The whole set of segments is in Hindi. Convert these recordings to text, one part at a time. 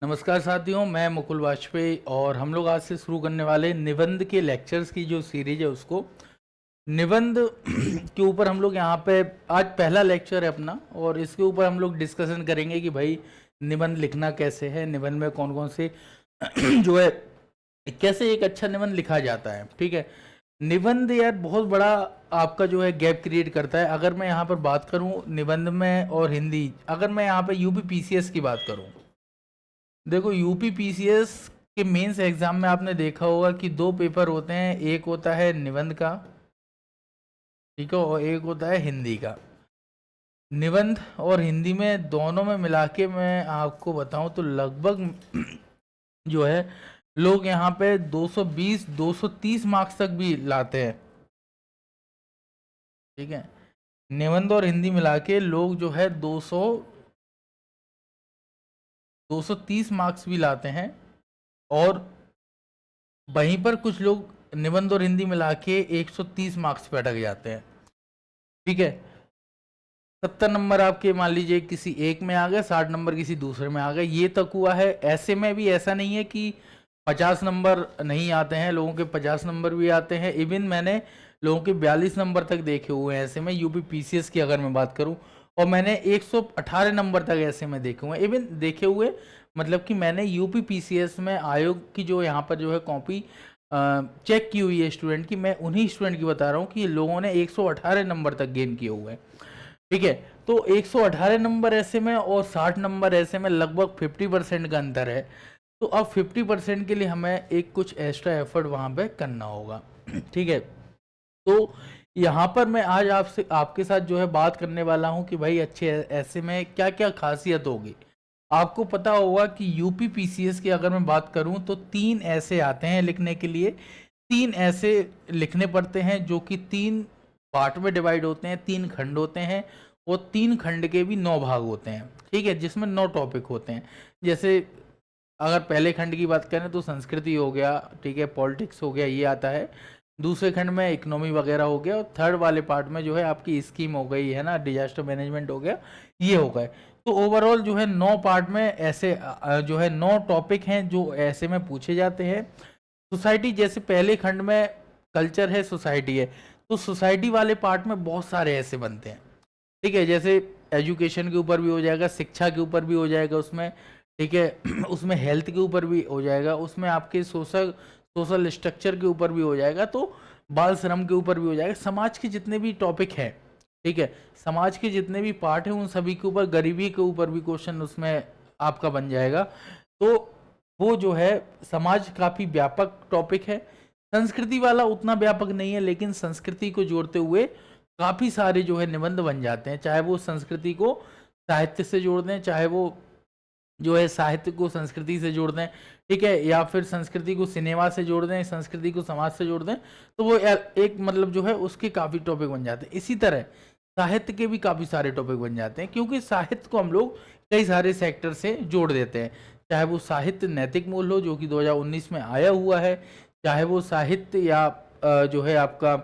नमस्कार साथियों, मैं मुकुल वाजपेयी और हम लोग आज से शुरू करने वाले निबंध के लेक्चर्स की जो सीरीज है उसको निबंध के ऊपर हम लोग यहाँ पे आज पहला लेक्चर है अपना और इसके ऊपर हम लोग डिस्कशन करेंगे कि भाई निबंध लिखना कैसे है, निबंध में कौन कौन से जो है कैसे एक अच्छा निबंध लिखा जाता है। ठीक है, निबंध यार बहुत बड़ा आपका जो है गैप क्रिएट करता है। अगर मैं यहाँ पर बात करूँ निबंध में और हिंदी, अगर मैं यहाँ पे यूपी पीसीएस की बात करूँ, देखो यूपी पीसीएस के मेंस एग्जाम में आपने देखा होगा कि दो पेपर होते हैं, एक होता है निबंध का, ठीक है, और एक होता है हिंदी का। निबंध और हिंदी में दोनों में मिला के मैं आपको बताऊं तो लगभग जो है लोग यहाँ पे 220 230 मार्क्स तक भी लाते हैं। ठीक है, निबंध और हिंदी मिला के लोग जो है 230 मार्क्स भी लाते हैं और वहीं पर कुछ लोग निबंध और हिंदी मिला के 130 मार्क्स पे अटक जाते हैं। ठीक है, 70 नंबर आपके मान लीजिए किसी एक में आ गए, 60 नंबर किसी दूसरे में आ गए, ये तक हुआ है। ऐसे में भी ऐसा नहीं है कि 50 नंबर नहीं आते हैं, लोगों के 50 नंबर भी आते हैं। इवन मैंने लोगों के 42 नंबर तक देखे हुए हैं ऐसे में, यूपी पीसीएस की अगर मैं बात करूं, और मैंने 118 नंबर तक ऐसे में देखे हुए हैं। इवन देखे हुए मतलब कि मैंने यूपी पीसीएस में आयोग की जो यहाँ पर जो है कॉपी चेक की हुई है स्टूडेंट की, मैं उन्हीं स्टूडेंट की बता रहा हूँ कि लोगों ने 118 नंबर तक गेन किए हुए हैं। ठीक है, तो 118 नंबर ऐसे में और 60 नंबर ऐसे में लगभग 50% का अंतर है। तो अब 50% के लिए हमें एक कुछ एक्स्ट्रा एफर्ट वहां पे करना होगा। ठीक है, तो यहाँ पर मैं आज आपसे आपके साथ जो है बात करने वाला हूँ कि भाई अच्छे ऐसे में क्या क्या खासियत होगी। आपको पता होगा कि यूपी पीसीएस की अगर मैं बात करूं तो 3 ऐसे आते हैं लिखने के लिए, 3 ऐसे लिखने पड़ते हैं जो कि 3 पार्ट में डिवाइड होते हैं, 3 खंड होते हैं और 3 खंड के भी 9 भाग होते हैं। ठीक है, जिसमें 9 टॉपिक होते हैं। जैसे अगर पहले खंड की बात करें तो संस्कृति हो गया, ठीक है, पॉलिटिक्स हो गया, ये आता है। दूसरे खंड में इकोनॉमी वगैरह हो गया और थर्ड वाले पार्ट में जो है आपकी स्कीम हो गई है ना, डिजास्टर मैनेजमेंट हो गया, ये हो गए। तो ओवरऑल जो है 9 पार्ट में ऐसे जो है 9 टॉपिक हैं जो ऐसे में पूछे जाते हैं। सोसाइटी, जैसे पहले खंड में कल्चर है, सोसाइटी है, तो सोसाइटी वाले पार्ट में बहुत सारे ऐसे बनते हैं। ठीक है, जैसे एजुकेशन के ऊपर भी हो जाएगा, शिक्षा के ऊपर भी हो जाएगा उसमें, ठीक है उसमें हेल्थ के ऊपर भी हो जाएगा, उसमें आपके सोशल सोशल स्ट्रक्चर के ऊपर भी हो जाएगा, तो बाल श्रम के ऊपर भी हो जाएगा, समाज के जितने भी टॉपिक हैं, ठीक है, समाज के जितने भी पार्ट हैं उन सभी के ऊपर, गरीबी के ऊपर भी क्वेश्चन उसमें आपका बन जाएगा। तो वो जो है समाज काफी व्यापक टॉपिक है। संस्कृति वाला उतना व्यापक नहीं है, लेकिन संस्कृति को जोड़ते हुए काफी सारे जो है निबंध बन जाते हैं, चाहे वो संस्कृति को साहित्य से जोड़ दें, चाहे वो जो है साहित्य को संस्कृति से जोड़ दें, ठीक है, या फिर संस्कृति को सिनेमा से जोड़ दें, संस्कृति को समाज से जोड़ दें, तो वो एक मतलब जो है उसके काफी टॉपिक बन जाते हैं। इसी तरह साहित्य के भी काफी सारे टॉपिक बन जाते हैं, क्योंकि साहित्य को हम लोग कई सारे सेक्टर से जोड़ देते हैं। चाहे वो साहित्य नैतिक मूल्य हो जो कि 2019 में आया हुआ है, चाहे वो साहित्य या जो है आपका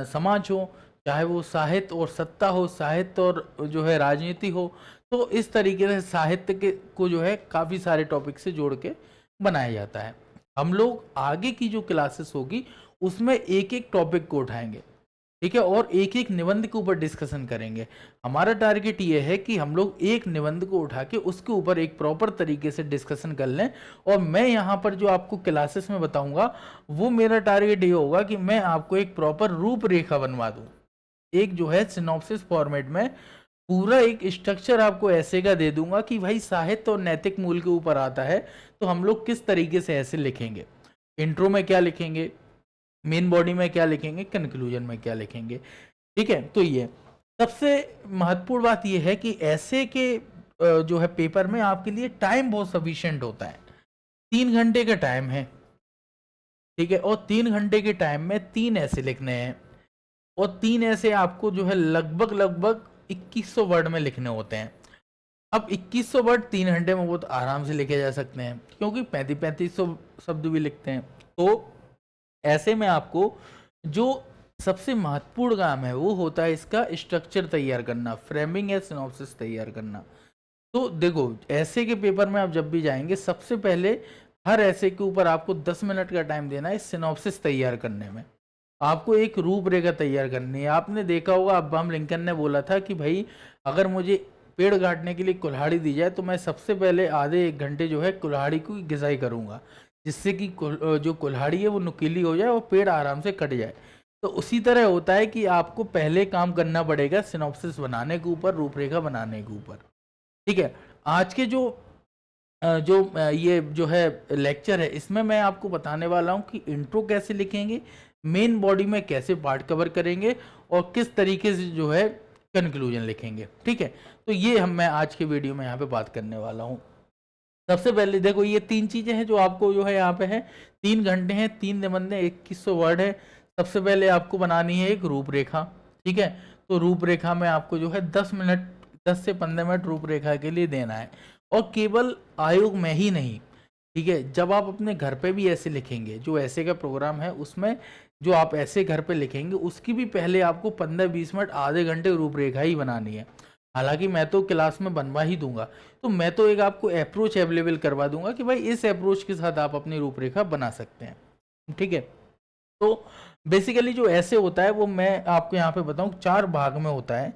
समाज हो, चाहे वो साहित्य और सत्ता हो, साहित्य और जो है राजनीति हो, तो इस तरीके से साहित्य के को जो है काफ़ी सारे टॉपिक से जोड़ के बनाया जाता है। हम लोग आगे की जो क्लासेस होगी उसमें एक एक टॉपिक को उठाएंगे, ठीक है, और एक एक निबंध के ऊपर डिस्कशन करेंगे। हमारा टारगेट ये है कि हम लोग एक निबंध को उठा के उसके ऊपर एक प्रॉपर तरीके से डिस्कशन कर लें, और मैं यहाँ पर जो आपको क्लासेस में बताऊंगा वो मेरा टारगेट ये होगा कि मैं आपको एक प्रॉपर रूपरेखा बनवा दूँ, एक जो है सिनॉप्सिस फॉर्मेट में पूरा एक स्ट्रक्चर आपको ऐसे का दे दूंगा कि भाई साहित्य और नैतिक मूल्य के ऊपर आता है तो हम लोग किस तरीके से ऐसे लिखेंगे, इंट्रो में क्या लिखेंगे, मेन बॉडी में क्या लिखेंगे, कंक्लूजन में क्या लिखेंगे। ठीक है, तो ये सबसे महत्वपूर्ण बात ये है कि ऐसे के जो है पेपर में आपके लिए टाइम बहुत सफिशिएंट होता है। 3 घंटे का टाइम है, ठीक है, और 3 घंटे के टाइम में 3 ऐसे लिखने हैं, और 3 ऐसे आपको जो है लगभग लगभग 2100 वर्ड में लिखने होते हैं। अब 2100 वर्ड 3 घंटे में बहुत आराम से लिखे जा सकते हैं, क्योंकि 3500 शब्द भी लिखते हैं। तो ऐसे में आपको जो सबसे महत्वपूर्ण काम है वो होता है इसका स्ट्रक्चर तैयार करना, फ्रेमिंग या सिनॉप्सिस तैयार करना। तो देखो ऐसे के पेपर में आप जब भी जाएंगे, सबसे पहले हर ऐसे के ऊपर आपको 10 मिनट का टाइम देना है सिनॉप्सिस तैयार करने में। आपको एक रूपरेखा तैयार करनी है। आपने देखा होगा अब्राहम लिंकन ने बोला था कि भाई अगर मुझे पेड़ काटने के लिए कुल्हाड़ी दी जाए तो मैं सबसे पहले आधे 1 घंटे जो है कुल्हाड़ी की घिसाई करूंगा, जिससे कि जो कुल्हाड़ी है वो नुकीली हो जाए और पेड़ आराम से कट जाए। तो उसी तरह होता है कि आपको पहले काम करना पड़ेगा सिनॉप्सिस बनाने के ऊपर, रूपरेखा बनाने के ऊपर। ठीक है। आज के ये जो है लेक्चर है, इसमें मैं आपको बताने वाला हूँ कि इंट्रो कैसे लिखेंगे, मेन बॉडी में कैसे पार्ट कवर करेंगे और किस तरीके से जो है कंक्लूजन लिखेंगे। ठीक है। तो ये मैं आज के वीडियो में यहाँ पे बात करने वाला हूँ। सबसे पहले देखो ये 3 चीजें हैं जो आपको जो है यहाँ पे है। 3 घंटे हैं, 3 निबंध, 2100 वर्ड है। सबसे पहले आपको बनानी है एक रूपरेखा। ठीक है। तो रूपरेखा में आपको जो है 10 से 15 मिनट रूपरेखा के लिए देना है, और केवल आयोग में ही नहीं। ठीक है। जब आप अपने घर पे भी ऐसे लिखेंगे, जो ऐसे का प्रोग्राम है उसमें जो आप ऐसे घर पे लिखेंगे उसकी भी पहले आपको 15-20 मिनट, आधे घंटे रूपरेखा ही बनानी है। हालांकि मैं तो क्लास में बनवा ही दूंगा, तो मैं तो एक आपको अप्रोच अवेलेबल करवा दूंगा कि भाई इस अप्रोच के साथ आप अपनी रूपरेखा बना सकते हैं। ठीक है। तो बेसिकली जो ऐसे होता है वो मैं आपको यहाँ पे बताऊं 4 भाग में होता है।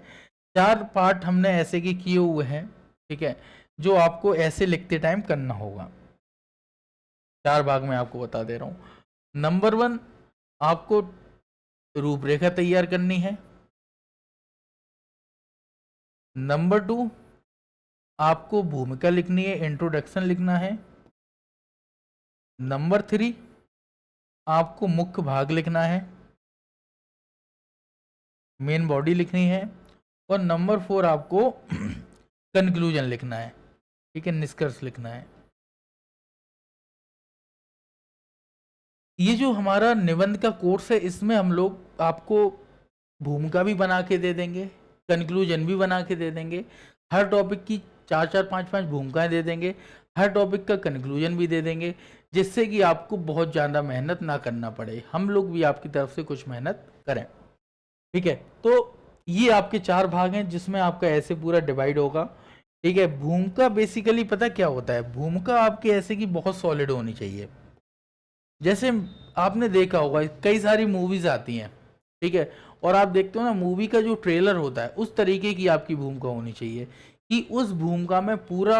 4 पार्ट हमने ऐसे के किए हुए हैं। ठीक है। जो आपको ऐसे लिखते टाइम करना होगा। 4 भाग में आपको बता दे रहा हूं। नंबर 1, आपको रूपरेखा तैयार करनी है। नंबर 2, आपको भूमिका लिखनी है, इंट्रोडक्शन लिखना है। नंबर 3, आपको मुख्य भाग लिखना है, मेन बॉडी लिखनी है। और नंबर 4, आपको कंक्लूजन लिखना है। ठीक है, निष्कर्ष लिखना है। ये जो हमारा निबंध का कोर्स है, इसमें हम लोग आपको भूमिका भी बना के दे देंगे, कंक्लूजन भी बना के दे देंगे, हर टॉपिक की 4-4, 5-5 भूमिकाएं दे देंगे, हर टॉपिक का कंक्लूजन भी दे देंगे, जिससे कि आपको बहुत ज़्यादा मेहनत ना करना पड़े, हम लोग भी आपकी तरफ से कुछ मेहनत करें। ठीक है। तो ये आपके 4 भाग हैं जिसमें आपका ऐसे पूरा डिवाइड होगा। ठीक है। भूमिका बेसिकली पता क्या होता है, भूमिका आपके ऐसे की बहुत सॉलिड होनी चाहिए। जैसे आपने देखा होगा कई सारी मूवीज आती हैं। ठीक है। और आप देखते हो ना, मूवी का जो ट्रेलर होता है उस तरीके की आपकी भूमिका होनी चाहिए कि उस भूमिका में पूरा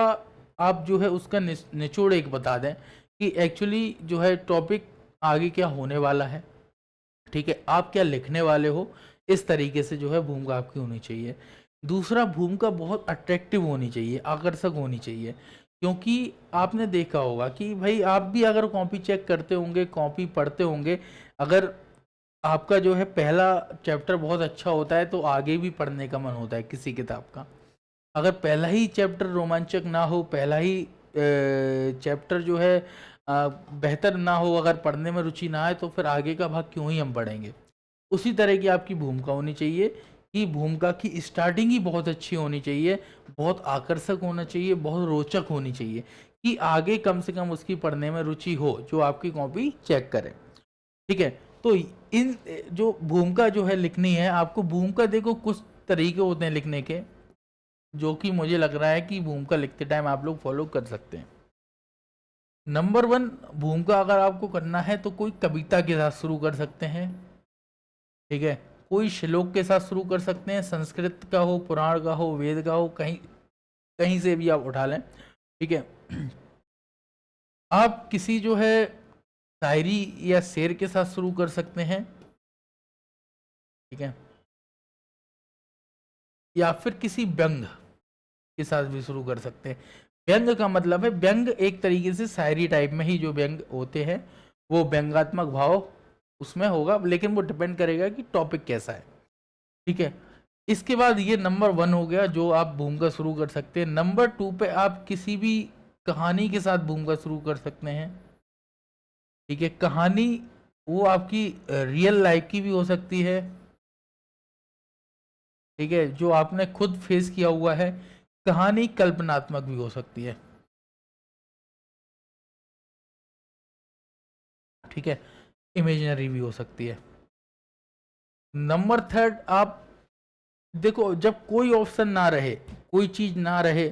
आप जो है उसका निचोड़ एक बता दें कि एक्चुअली जो है टॉपिक आगे क्या होने वाला है। ठीक है। आप क्या लिखने वाले हो, इस तरीके से जो है भूमिका आपकी होनी चाहिए। दूसरा, भूमिका बहुत अट्रैक्टिव होनी चाहिए, आकर्षक होनी चाहिए। क्योंकि आपने देखा होगा कि भाई आप भी अगर कॉपी चेक करते होंगे, कॉपी पढ़ते होंगे, अगर आपका जो है पहला चैप्टर बहुत अच्छा होता है तो आगे भी पढ़ने का मन होता है किसी किताब का। अगर पहला ही चैप्टर रोमांचक ना हो, पहला ही चैप्टर जो है बेहतर ना हो, अगर पढ़ने में रुचि ना आए, तो फिर आगे का भाग क्यों ही हम पढ़ेंगे। उसी तरह की आपकी भूमिका होनी चाहिए कि भूमिका की स्टार्टिंग ही बहुत अच्छी होनी चाहिए, बहुत आकर्षक होना चाहिए, बहुत रोचक होनी चाहिए कि आगे कम से कम उसकी पढ़ने में रुचि हो जो आपकी कॉपी चेक करे। ठीक है। तो इन जो भूमिका जो है लिखनी है आपको, भूमिका देखो कुछ तरीके होते हैं लिखने के, जो कि मुझे लग रहा है कि भूमिका लिखते टाइम आप लोग फॉलो कर सकते हैं। नंबर 1, भूमिका अगर आपको करना है तो कोई कविता के साथ शुरू कर सकते हैं। ठीक है। कोई श्लोक के साथ शुरू कर सकते हैं, संस्कृत का हो, पुराण का हो, वेद का हो, कहीं कहीं से भी आप उठा लें। ठीक है। आप किसी जो है शायरी या शेर के साथ शुरू कर सकते हैं। ठीक है। या फिर किसी व्यंग के साथ भी शुरू कर सकते हैं। व्यंग का मतलब है, व्यंग एक तरीके से शायरी टाइप में ही जो व्यंग होते हैं वो व्यंगात्मक भाव उसमें होगा, लेकिन वो डिपेंड करेगा कि टॉपिक कैसा है। ठीक है। इसके बाद ये नंबर 1 हो गया जो आप भूमिका शुरू कर सकते हैं। नंबर 2 पे आप किसी भी कहानी के साथ भूमिका शुरू कर सकते हैं। ठीक है। कहानी वो आपकी रियल लाइफ की भी हो सकती है। ठीक है, जो आपने खुद फेस किया हुआ है। कहानी कल्पनात्मक भी हो सकती है। ठीक है। इमेजिनरी भी हो सकती है। नंबर 3, आप देखो जब कोई ऑप्शन ना रहे, कोई चीज ना रहे,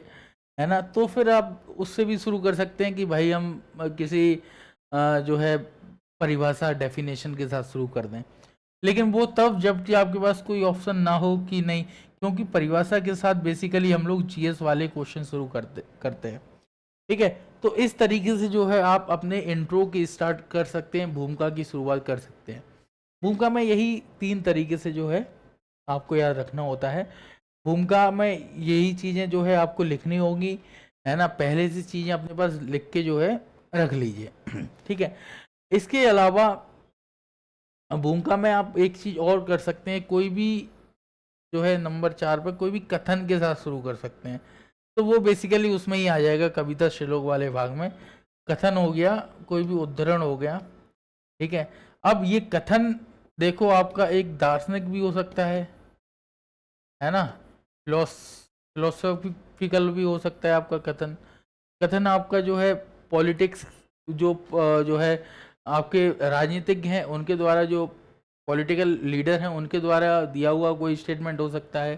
है ना। तो फिर आप उससे भी शुरू कर सकते हैं कि भाई हम किसी जो है परिभाषा डेफिनेशन के साथ शुरू कर दें, लेकिन वो तब जबकि आपके पास कोई ऑप्शन ना हो कि नहीं, क्योंकि परिभाषा के साथ बेसिकली हम लोग जीएस वाले क्वेश्चन शुरू करते हैं। ठीक है, तो इस तरीके से जो है आप अपने इंट्रो की स्टार्ट कर सकते हैं, भूमिका की शुरुआत कर सकते हैं। भूमिका में यही 3 तरीके से जो है आपको याद रखना होता है। भूमिका में यही चीज़ें जो है आपको लिखनी होगी, है ना। पहले से चीज़ें अपने पास लिख के जो है रख लीजिए। ठीक है, इसके अलावा भूमिका में आप एक चीज़ और कर सकते हैं, कोई भी जो है नंबर 4 पर कोई भी कथन के साथ शुरू कर सकते हैं। तो वो बेसिकली उसमें ही आ जाएगा, कविता श्लोक वाले भाग में कथन हो गया, कोई भी उद्धरण हो गया। ठीक है, अब ये कथन देखो आपका एक दार्शनिक भी हो सकता है ना, फिलोसॉफिकल भी हो सकता है आपका कथन। कथन आपका जो है पॉलिटिक्स, जो है आपके राजनीतिज्ञ हैं उनके द्वारा, जो पॉलिटिकल लीडर हैं उनके द्वारा दिया हुआ कोई स्टेटमेंट हो सकता है।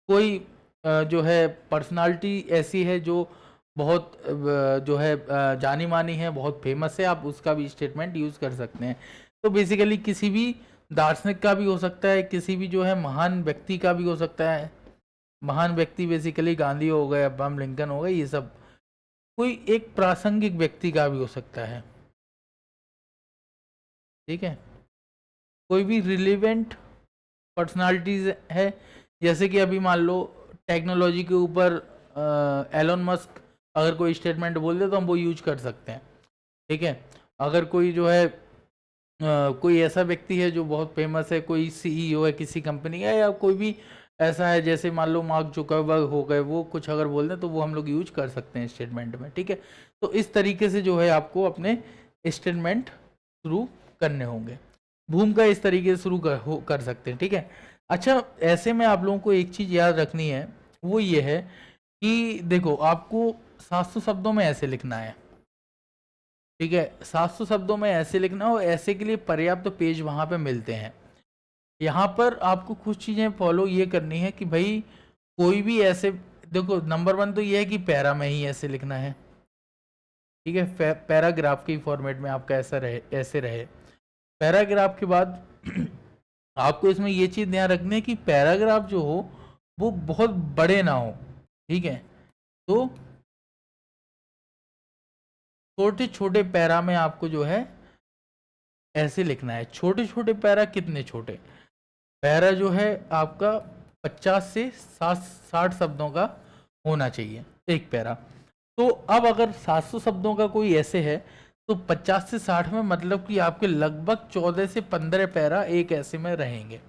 कोई जो है पर्सनालिटी ऐसी है जो बहुत जो है जानी मानी है, बहुत फेमस है, आप उसका भी स्टेटमेंट यूज़ कर सकते हैं। तो बेसिकली किसी भी दार्शनिक का भी हो सकता है, किसी भी जो है महान व्यक्ति का भी हो सकता है। महान व्यक्ति बेसिकली गांधी हो गए, अब्राहम लिंकन हो गए, ये सब। कोई एक प्रासंगिक व्यक्ति का भी हो सकता है। ठीक है, कोई भी रिलेवेंट पर्सनालिटीज है, जैसे कि अभी मान लो टेक्नोलॉजी के ऊपर एलोन मस्क अगर कोई स्टेटमेंट बोल दे तो हम वो यूज कर सकते हैं। ठीक है, अगर कोई जो है कोई ऐसा व्यक्ति है जो बहुत फेमस है, कोई सीईओ है किसी कंपनी का, या कोई भी ऐसा है जैसे मान लो मार्क जुकरबर्ग हो गए, वो कुछ अगर बोल दें तो वो हम लोग यूज कर सकते हैं स्टेटमेंट में। ठीक है, तो इस तरीके से जो है आपको अपने स्टेटमेंट शुरू करने होंगे। भूमिका इस तरीके से शुरू कर सकते हैं। ठीक है, अच्छा ऐसे में आप लोगों को एक चीज़ याद रखनी है, वो ये है कि देखो आपको 700 शब्दों में ऐसे लिखना है। ठीक है, 700 शब्दों में ऐसे लिखना हो, ऐसे के लिए पर्याप्त पेज वहाँ पे मिलते हैं। यहाँ पर आपको कुछ चीज़ें फॉलो ये करनी है कि भाई कोई भी ऐसे, देखो नंबर 1 तो ये है कि पैरा में ही ऐसे लिखना है। ठीक है, पैराग्राफ के फॉर्मेट में आपका ऐसे रहे। पैराग्राफ के बाद आपको इसमें ये चीज़ ध्यान रखनी है कि पैराग्राफ जो हो वो बहुत बड़े ना हो। ठीक है, तो छोटे छोटे पैरा में आपको जो है ऐसे लिखना है। छोटे छोटे पैरा कितने छोटे? पैरा जो है आपका 50 से 60 शब्दों का होना चाहिए एक पैरा। तो अब अगर 700 शब्दों का कोई ऐसे है तो 50 से 60 में मतलब कि आपके लगभग 14 से 15 पैरा एक ऐसे में रहेंगे।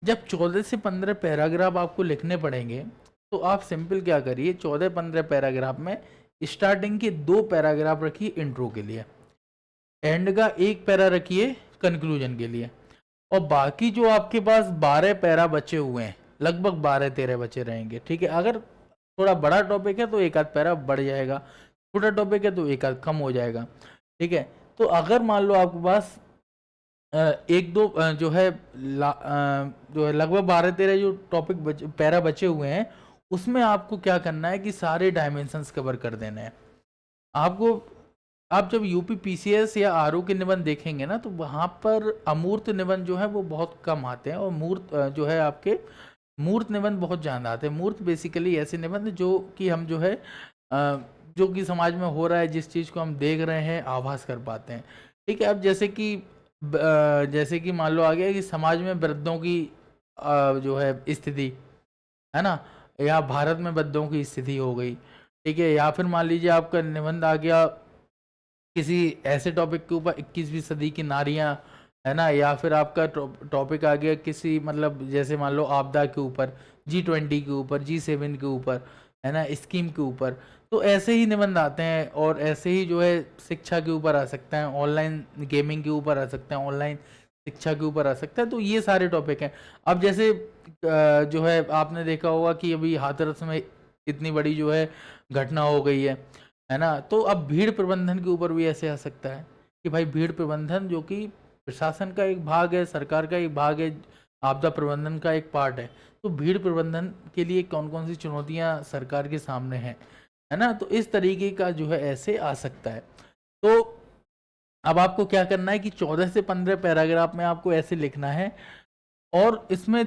जब 14 से 15 पैराग्राफ आपको लिखने पड़ेंगे तो आप सिंपल क्या करिए, 14-15 पैराग्राफ में स्टार्टिंग के 2 पैराग्राफ रखिए इंट्रो के लिए, एंड का 1 पैरा रखिए कंक्लूजन के लिए, और बाकी जो आपके पास 12 पैरा बचे हुए हैं, लगभग 12-13 बचे रहेंगे। ठीक है, अगर थोड़ा बड़ा टॉपिक है तो एक आध पैरा बढ़ जाएगा, छोटा टॉपिक है तो एक आध कम हो जाएगा। ठीक है, तो अगर मान लो आपके पास एक दो जो है लगभग 12-13 जो टॉपिक पैरा बचे हुए हैं, उसमें आपको क्या करना है कि सारे डायमेंशंस कवर कर देने हैं आपको। आप जब यूपी पीसीएस या आरओ के निबंध देखेंगे ना, तो वहाँ पर अमूर्त निबंध जो है वो बहुत कम आते हैं, और मूर्त जो है आपके मूर्त निबंध बहुत ज़्यादा आते हैं। मूर्त बेसिकली ऐसे निबंध जो कि हम जो है जो कि समाज में हो रहा है, जिस चीज़ को हम देख रहे हैं, आभास कर पाते हैं। ठीक है, अब जैसे कि मान लो आ गया कि समाज में वृद्धों की जो है स्थिति, है ना, या भारत में वृद्धों की स्थिति हो गई। ठीक है, या फिर मान लीजिए आपका निबंध आ गया किसी ऐसे टॉपिक के ऊपर 21वीं सदी की नारियां, है ना, या फिर आपका टॉपिक आ गया किसी मतलब जैसे मान लो आपदा के ऊपर, G20 के ऊपर, G7 के ऊपर, है ना, स्कीम के ऊपर। तो ऐसे ही निबंध आते हैं, और ऐसे ही जो है शिक्षा के ऊपर आ सकता है, ऑनलाइन गेमिंग के ऊपर आ सकता है, ऑनलाइन शिक्षा के ऊपर आ सकता है। तो ये सारे टॉपिक हैं। अब जैसे जो है आपने देखा होगा कि अभी हाथरस में इतनी बड़ी जो है घटना हो गई है ना, तो अब भीड़ प्रबंधन के ऊपर भी ऐसे आ सकता है कि भाई भीड़ प्रबंधन जो कि प्रशासन का एक भाग है, सरकार का एक भाग है, आपदा प्रबंधन का एक पार्ट है। तो भीड़ प्रबंधन के लिए कौन कौन सी चुनौतियां सरकार के सामने हैं, है ना, तो इस तरीके का जो है ऐसे आ सकता है। तो अब आपको क्या करना है कि 14 से 15 पैराग्राफ में आपको ऐसे लिखना है, और इसमें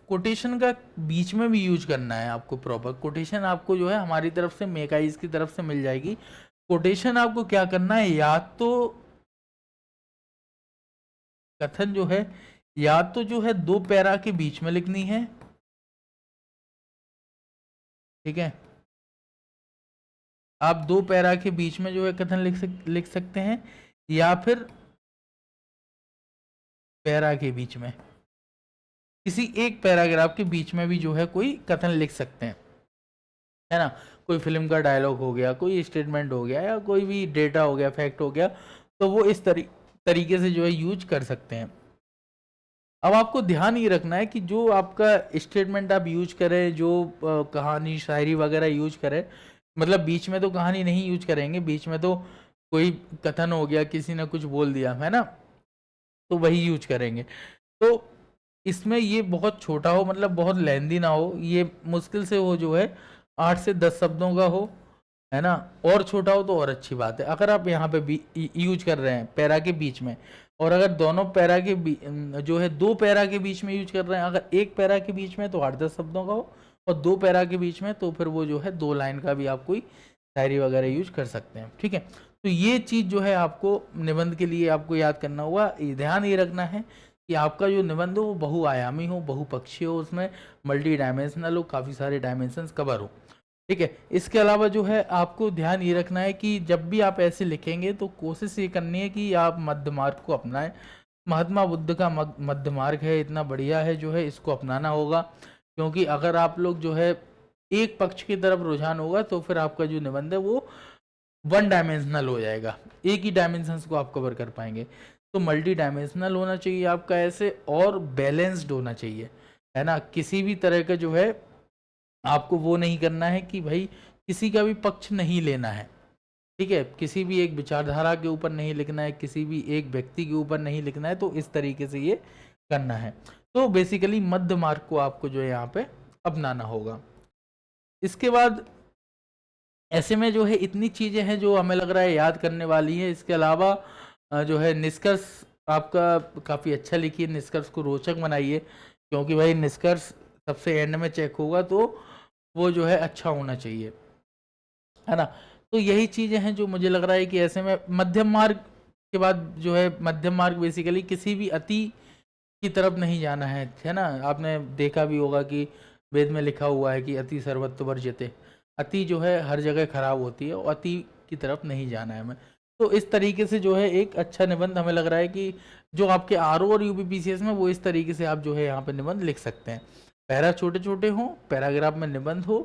कोटेशन का बीच में भी यूज करना है आपको। प्रॉपर कोटेशन आपको जो है हमारी तरफ से, मेकाइज की तरफ से मिल जाएगी। कोटेशन आपको क्या करना है, या तो कथन जो है, या तो जो है 2 पैरा के बीच में लिखनी है, ठीक है, आप 2 पैरा के बीच में जो है कथन लिख सकते हैं, या फिर पैरा के बीच में, किसी एक पैराग्राफ के बीच में भी जो है कोई कथन लिख सकते हैं, है ना। कोई फिल्म का डायलॉग हो गया, कोई स्टेटमेंट हो गया, या कोई भी डेटा हो गया, फैक्ट हो गया, तो वो इस तरीके से जो है यूज कर सकते हैं। अब आपको ध्यान ये रखना है कि जो आपका स्टेटमेंट आप यूज करें, जो कहानी शायरी वगैरह यूज करें, मतलब बीच में तो कहानी नहीं यूज करेंगे, बीच में तो कोई कथन हो गया, किसी ने कुछ बोल दिया, है ना, तो वही यूज करेंगे। तो इसमें ये बहुत छोटा हो, मतलब बहुत लेंदी ना हो, ये मुश्किल से हो जो है 8 से 10 शब्दों का हो, है ना, और छोटा हो तो और अच्छी बात है। अगर आप यहाँ पे यूज कर रहे हैं पैरा के बीच में, और अगर दोनों पैरा के जो है 2 पैरा के बीच में यूज कर रहे हैं, अगर एक पैरा के बीच में तो 8-10 शब्दों का हो, और 2 पैरा के बीच में तो फिर वो जो है 2 लाइन का भी आप कोई शायरी वगैरह यूज कर सकते हैं, ठीक है। तो ये चीज़ जो है आपको निबंध के लिए आपको याद करना हुआ, ध्यान ये रखना है कि आपका जो निबंध हो वो बहुआयामी हो, बहुपक्षीय हो, उसमें मल्टी डायमेंशनल हो, काफ़ी सारे डायमेंशंस कवर हो, ठीक है। इसके अलावा जो है आपको ध्यान ये रखना है कि जब भी आप ऐसे लिखेंगे तो कोशिश ये करनी है कि आप मध्य मार्ग को अपनाएं। महात्मा बुद्ध का मध्य मार्ग है, इतना बढ़िया है, जो है इसको अपनाना होगा, क्योंकि अगर आप लोग जो है एक पक्ष की तरफ रुझान होगा तो फिर आपका जो निबंध है वो 1 डायमेंशनल हो जाएगा, एक ही डायमेंशंस को आप कवर कर पाएंगे। तो मल्टी डायमेंशनल होना चाहिए आपका ऐसे, और बैलेंस्ड होना चाहिए, है ना। किसी भी तरह का जो है आपको वो नहीं करना है कि भाई किसी का भी पक्ष नहीं लेना है, ठीक है, किसी भी एक विचारधारा के ऊपर नहीं लिखना है, किसी भी एक व्यक्ति के ऊपर नहीं लिखना है, तो इस तरीके से ये करना है। तो बेसिकली मध्य मार्ग को आपको जो है यहाँ पे अपनाना होगा। इसके बाद ऐसे में जो है इतनी चीजें हैं जो हमें लग रहा है याद करने वाली है। इसके अलावा जो है निष्कर्ष आपका काफ़ी अच्छा लिखिए, निष्कर्ष को रोचक बनाइए, क्योंकि भाई निष्कर्ष सबसे एंड में चेक होगा, तो वो जो है अच्छा होना चाहिए, है ना। तो यही चीज़ें हैं जो मुझे लग रहा है कि ऐसे में मध्यम मार्ग के बाद जो है, मध्यम मार्ग बेसिकली किसी भी अति की तरफ नहीं जाना है ना। आपने देखा भी होगा कि वेद में लिखा हुआ है कि अति सर्वत्र वर्ज्यते, अति जो है हर जगह खराब होती है, और अति की तरफ नहीं जाना है हमें। तो इस तरीके से जो है एक अच्छा निबंध हमें लग रहा है कि जो आपके आरओ और यूपीपीसीएस में, वो इस तरीके से आप जो है यहाँ पे निबंध लिख सकते हैं। पैरा छोटे छोटे हों, पैराग्राफ में निबंध हो,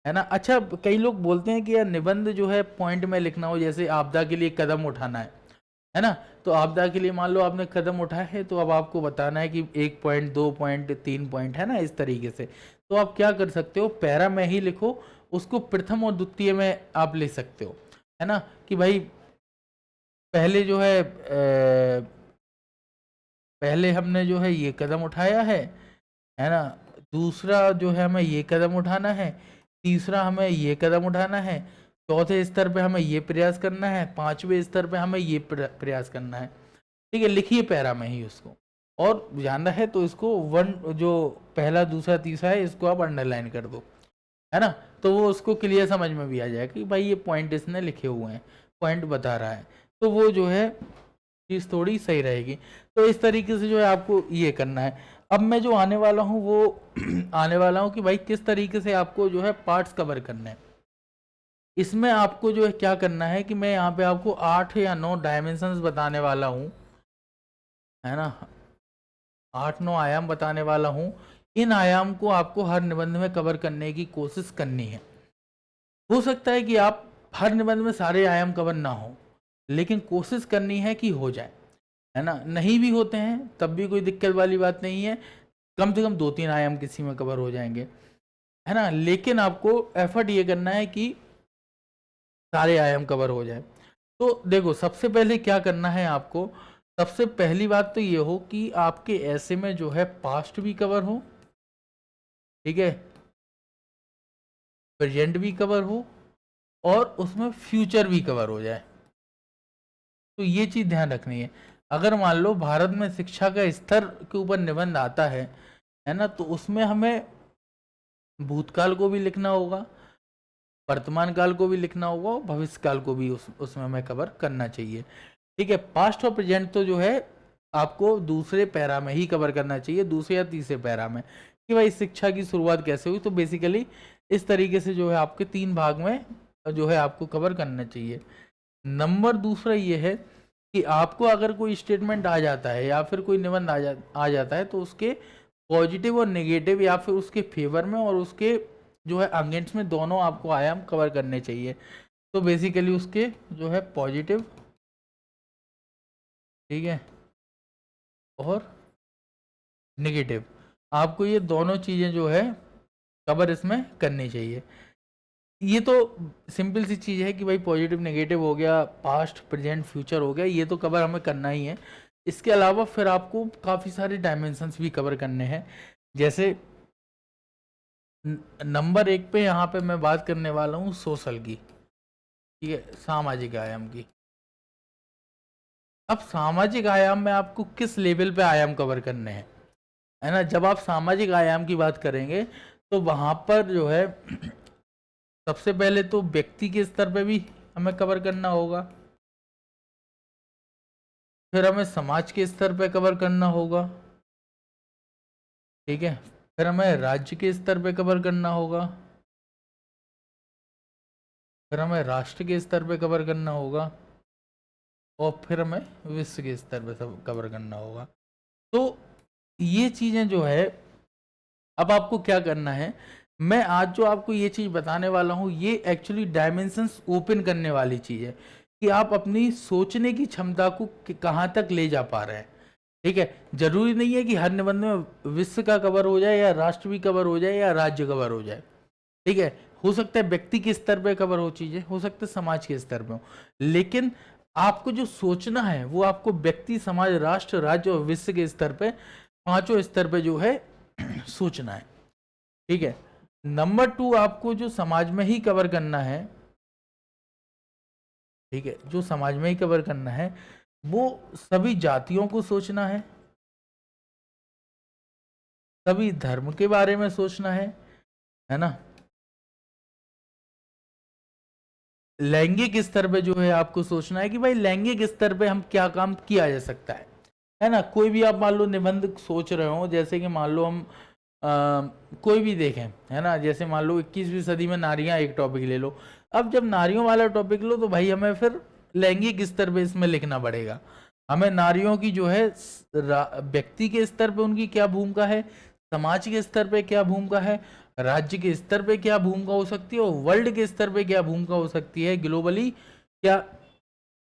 है ना। अच्छा, कई लोग बोलते हैं कि यार निबंध जो है पॉइंट में लिखना हो, जैसे आपदा के लिए कदम उठाना है ना। तो आपदा के लिए मान लो आपने कदम उठाया है, तो अब आपको बताना है कि 1 पॉइंट, 2 पॉइंट, 3 पॉइंट, है ना, इस तरीके से। तो आप क्या कर सकते हो, पैरा में ही लिखो, उसको प्रथम और द्वितीय में आप लिख सकते हो, है ना, कि भाई पहले जो है पहले हमने जो है ये कदम उठाया है ना, दूसरा जो है हमें ये कदम उठाना है, तीसरा हमें ये कदम उठाना है, चौथे स्तर पे हमें ये प्रयास करना है, 5वें स्तर पे हमें ये प्रयास करना है, ठीक है। लिखिए पैरा में ही उसको, और जानना है तो इसको वन, जो पहला दूसरा तीसरा है, इसको आप अंडरलाइन कर दो, है ना। तो वो उसको क्लियर समझ में भी आ जाएगा कि भाई ये पॉइंट इसने लिखे हुए हैं, पॉइंट बता रहा है, तो वो जो है चीज़ थोड़ी सही रहेगी। तो इस तरीके से जो है आपको ये करना है। अब मैं जो आने वाला हूँ वो आने वाला हूँ कि भाई किस तरीके से आपको जो है पार्ट्स कवर करने हैं। इसमें आपको जो है क्या करना है कि मैं यहाँ पे आपको 8 या 9 डायमेंशंस बताने वाला हूँ, है ना, 8-9 आयाम बताने वाला हूँ। इन आयाम को आपको हर निबंध में कवर करने की कोशिश करनी है। हो सकता है कि आप हर निबंध में सारे आयाम कवर ना हो, लेकिन कोशिश करनी है कि हो जाए, है ना। नहीं भी होते हैं तब भी कोई दिक्कत वाली बात नहीं है, कम से कम 2-3 आयाम किसी में कवर हो जाएंगे, है ना। लेकिन आपको एफर्ट ये करना है कि सारे आयाम कवर हो जाए। तो देखो, सबसे पहले क्या करना है आपको, सबसे पहली बात तो ये हो कि आपके ऐसे में जो है पास्ट भी कवर हो, ठीक है, प्रेजेंट भी कवर हो और उसमें फ्यूचर भी कवर हो जाए। तो ये चीज ध्यान रखनी है। अगर मान लो भारत में शिक्षा का स्तर के ऊपर निबंध आता है ना, तो उसमें हमें भूतकाल को भी लिखना होगा, वर्तमान काल को भी लिखना होगा और भविष्य काल को भी उसमें हमें कवर करना चाहिए। ठीक है, पास्ट और प्रेजेंट तो जो है आपको दूसरे पैरा में ही कवर करना चाहिए, दूसरे या तीसरे पैरा में, कि भाई शिक्षा की शुरुआत कैसे हुई। तो बेसिकली इस तरीके से जो है आपके 3 भाग में जो है आपको कवर करना चाहिए। नंबर दूसरा ये है कि आपको अगर कोई स्टेटमेंट आ जाता है या फिर कोई निबंध आ जाता है, तो उसके पॉजिटिव और नेगेटिव या फिर उसके फेवर में और उसके जो है अगेंस्ट में दोनों आपको आयाम कवर करने चाहिए। तो बेसिकली उसके जो है पॉजिटिव, ठीक है, और नेगेटिव, आपको ये दोनों चीज़ें जो है कवर इसमें करनी चाहिए। ये तो सिंपल सी चीज़ है कि भाई पॉजिटिव नेगेटिव हो गया, पास्ट प्रेजेंट फ्यूचर हो गया, ये तो कवर हमें करना ही है। इसके अलावा फिर आपको काफ़ी सारे डायमेंशंस भी कवर करने हैं। जैसे नंबर 1 पे यहाँ पे मैं बात करने वाला हूँ सोशल की, ठीक है, सामाजिक आयाम की। अब सामाजिक आयाम में आपको किस लेवल पे आयाम कवर करने हैं, है ना। जब आप सामाजिक आयाम की बात करेंगे तो वहां पर जो है सबसे पहले तो व्यक्ति के स्तर पे भी हमें कवर करना होगा, फिर हमें समाज के स्तर पे कवर करना होगा, ठीक है, फिर हमें राज्य के स्तर पे कवर करना होगा, फिर हमें राष्ट्र के स्तर पे कवर करना होगा और फिर हमें विश्व के स्तर पे सब कवर करना होगा। तो ये चीजें जो है, अब आपको क्या करना है, मैं आज जो आपको ये चीज बताने वाला हूँ ये एक्चुअली डायमेंशंस ओपन करने वाली चीज है कि आप अपनी सोचने की क्षमता को कहाँ तक ले जा पा रहे हैं। ठीक है, जरूरी नहीं है कि हर निबंध में विश्व का कवर हो जाए या राष्ट्र भी कवर हो जाए या राज्य कवर हो जाए। ठीक है, हो सकता है व्यक्ति के स्तर पे कवर हो चीजें, हो सकता है समाज के स्तर पे हो, लेकिन आपको जो सोचना है वो आपको व्यक्ति, समाज, राष्ट्र, राज्य और विश्व के स्तर पे, पांचों स्तर पे जो है सोचना है। ठीक है, नंबर 2 आपको जो समाज में ही कवर करना है, ठीक है, जो समाज में ही कवर करना है वो सभी जातियों को सोचना है, सभी धर्म के बारे में सोचना है ना। लैंगिक स्तर पे जो है आपको सोचना है कि भाई लैंगिक स्तर पे हम क्या काम किया जा सकता है ना। कोई भी आप मान लो निबंध सोच रहे हो, जैसे कि मान लो हम कोई भी देखें, है ना, जैसे मान लो 21वीं सदी में नारियां एक टॉपिक ले लो। अब जब नारियों वाला टॉपिक लो तो भाई हमें फिर लैंगिक स्तर पे इसमें लिखना पड़ेगा। हमें नारियों की जो है व्यक्ति के स्तर पे उनकी क्या भूमिका है, समाज के स्तर पे क्या भूमिका है, राज्य के स्तर पे क्या भूमिका हो सकती है और वर्ल्ड के स्तर पे क्या भूमिका हो सकती है, ग्लोबली क्या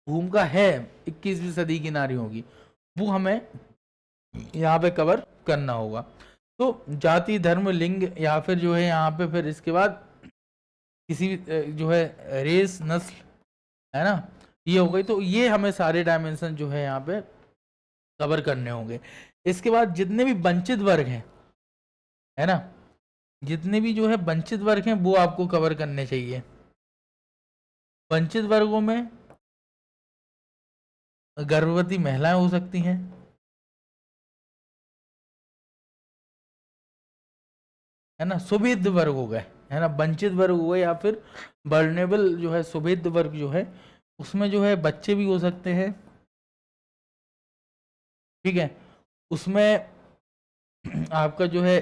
भूमिका है 21वीं सदी की नारियों की, वो हमें यहाँ पे कवर करना होगा। तो जाति, धर्म, लिंग या फिर जो है यहाँ पे फिर इसके बाद किसी जो है रेस, नस्ल, है ना, ये हो गई। तो ये हमें सारे डायमेंशन जो है यहाँ पे कवर करने होंगे। इसके बाद जितने भी वंचित वर्ग हैं, है ना, जितने भी जो है वंचित वर्ग हैं वो आपको कवर करने चाहिए। वंचित वर्गों में गर्भवती महिलाएं हो सकती हैं, है ना, सुभेद्य वर्ग हो गए, है ना, वंचित वर्ग हो गए या फिर वर्नेबल जो है सुभेद्य वर्ग जो है उसमें जो है बच्चे भी हो सकते हैं। ठीक है, उसमें आपका जो है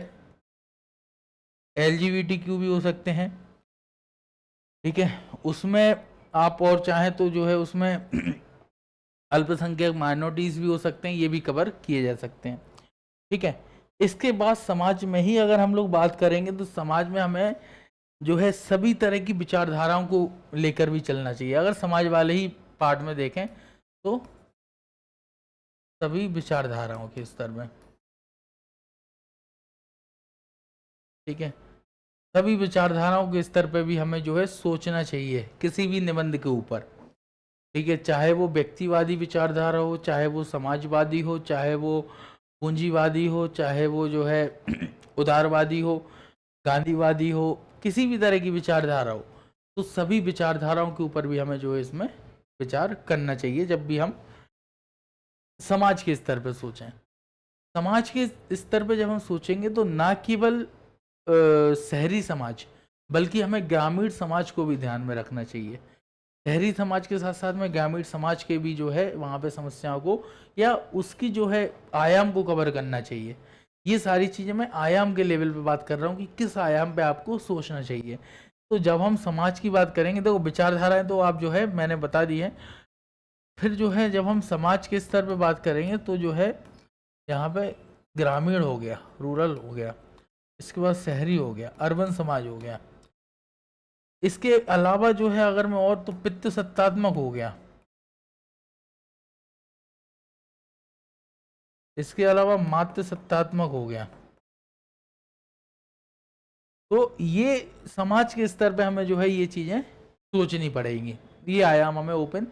LGBTQ भी हो सकते हैं। ठीक है, उसमें आप और चाहें तो जो है उसमें अल्पसंख्यक माइनॉरिटीज भी हो सकते हैं, ये भी कवर किए जा सकते हैं। ठीक है, इसके बाद समाज में ही अगर हम लोग बात करेंगे तो समाज में हमें जो है सभी तरह की विचारधाराओं को लेकर भी चलना चाहिए। अगर समाज वाले ही पार्ट में देखें तो सभी विचारधाराओं के स्तर में, ठीक है, सभी विचारधाराओं के स्तर पे भी हमें जो है सोचना चाहिए किसी भी निबंध के ऊपर। ठीक है, चाहे वो व्यक्तिवादी विचारधारा हो, चाहे वो समाजवादी हो, चाहे वो पूंजीवादी हो, चाहे वो जो है उदारवादी हो, गांधीवादी हो, किसी भी तरह की विचारधारा हो, तो सभी विचारधाराओं के ऊपर भी हमें जो है इसमें विचार करना चाहिए जब भी हम समाज के स्तर पर सोचें। समाज के स्तर पर जब हम सोचेंगे तो ना केवल शहरी समाज बल्कि हमें ग्रामीण समाज को भी ध्यान में रखना चाहिए। शहरी समाज के साथ साथ में ग्रामीण समाज के भी जो है वहाँ पे समस्याओं को या उसकी जो है आयाम को कवर करना चाहिए। ये सारी चीज़ें मैं आयाम के लेवल पे बात कर रहा हूँ कि किस आयाम पे आपको सोचना चाहिए। तो जब हम समाज की बात करेंगे तो विचारधाराएं तो आप जो है मैंने बता दी है। फिर जो है जब हम समाज के स्तर पे बात करेंगे तो जो है यहाँ पे ग्रामीण हो गया, रूरल हो गया, इसके बाद शहरी हो गया, अर्बन समाज हो गया। इसके अलावा जो है अगर मैं और तो पितृ सत्तात्मक हो गया, इसके अलावा मातृ सत्तात्मक हो गया। तो ये समाज के स्तर पे हमें जो है ये चीजें सोचनी पड़ेंगी, ये आयाम हमें ओपन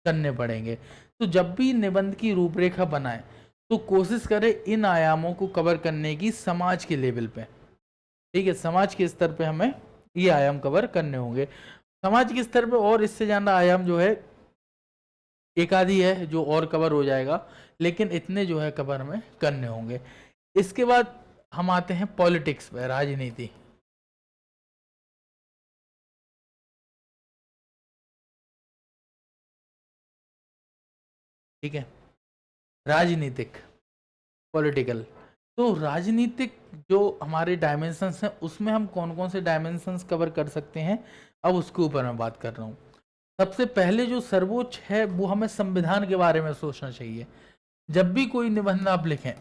करने पड़ेंगे। तो जब भी निबंध की रूपरेखा बनाए तो कोशिश करें इन आयामों को कवर करने की समाज के लेवल पे। ठीक है, समाज के स्तर पे हमें ये आयाम कवर करने होंगे। समाज के स्तर पे और इससे ज्यादा आयाम जो है एक आधी है जो और कवर हो जाएगा, लेकिन इतने जो है कवर हमें करने होंगे। इसके बाद हम आते हैं पॉलिटिक्स पे, राजनीति। ठीक है, राजनीतिक, पॉलिटिकल। तो राजनीतिक जो हमारे डायमेंशंस हैं उसमें हम कौन कौन से डायमेंशंस कवर कर सकते हैं, अब उसके ऊपर मैं बात कर रहा हूँ। सबसे पहले जो सर्वोच्च है वो हमें संविधान के बारे में सोचना चाहिए। जब भी कोई निबंध आप लिखें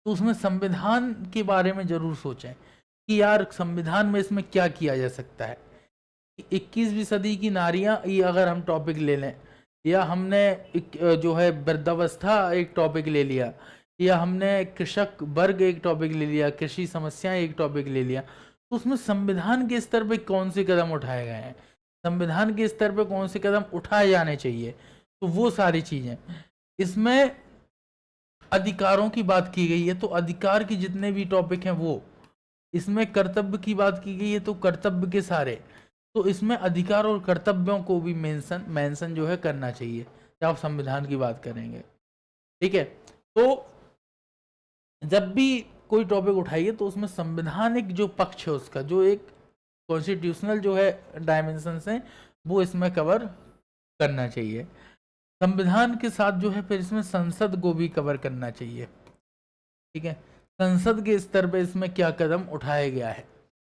तो उसमें संविधान के बारे में जरूर सोचें कि यार संविधान में इसमें क्या किया जा सकता है। 21वीं सदी की नारियां ये अगर हम टॉपिक ले लें, या हमने जो है वृद्धावस्था एक टॉपिक ले लिया, या हमने कृषक वर्ग एक टॉपिक ले लिया, कृषि समस्याएं एक टॉपिक ले लिया, तो उसमें संविधान के स्तर पे कौन से कदम उठाए गए हैं, संविधान के स्तर पे कौन से कदम उठाए जाने चाहिए, तो वो सारी चीजें। इसमें अधिकारों की बात की गई है तो अधिकार के जितने भी टॉपिक हैं वो, इसमें कर्तव्य की बात की गई है तो कर्तव्य के सारे, तो इसमें अधिकार और कर्तव्यों को भी मेंशन जो है करना चाहिए जब आप संविधान की बात करेंगे। ठीक है, तो जब भी कोई टॉपिक उठाइए तो उसमें संवैधानिक जो पक्ष है उसका जो एक कॉन्स्टिट्यूशनल जो है डायमेंशन है वो इसमें कवर करना चाहिए। संविधान के साथ जो है फिर इसमें संसद को भी कवर करना चाहिए। ठीक है, संसद के स्तर पे इसमें क्या कदम उठाया गया है,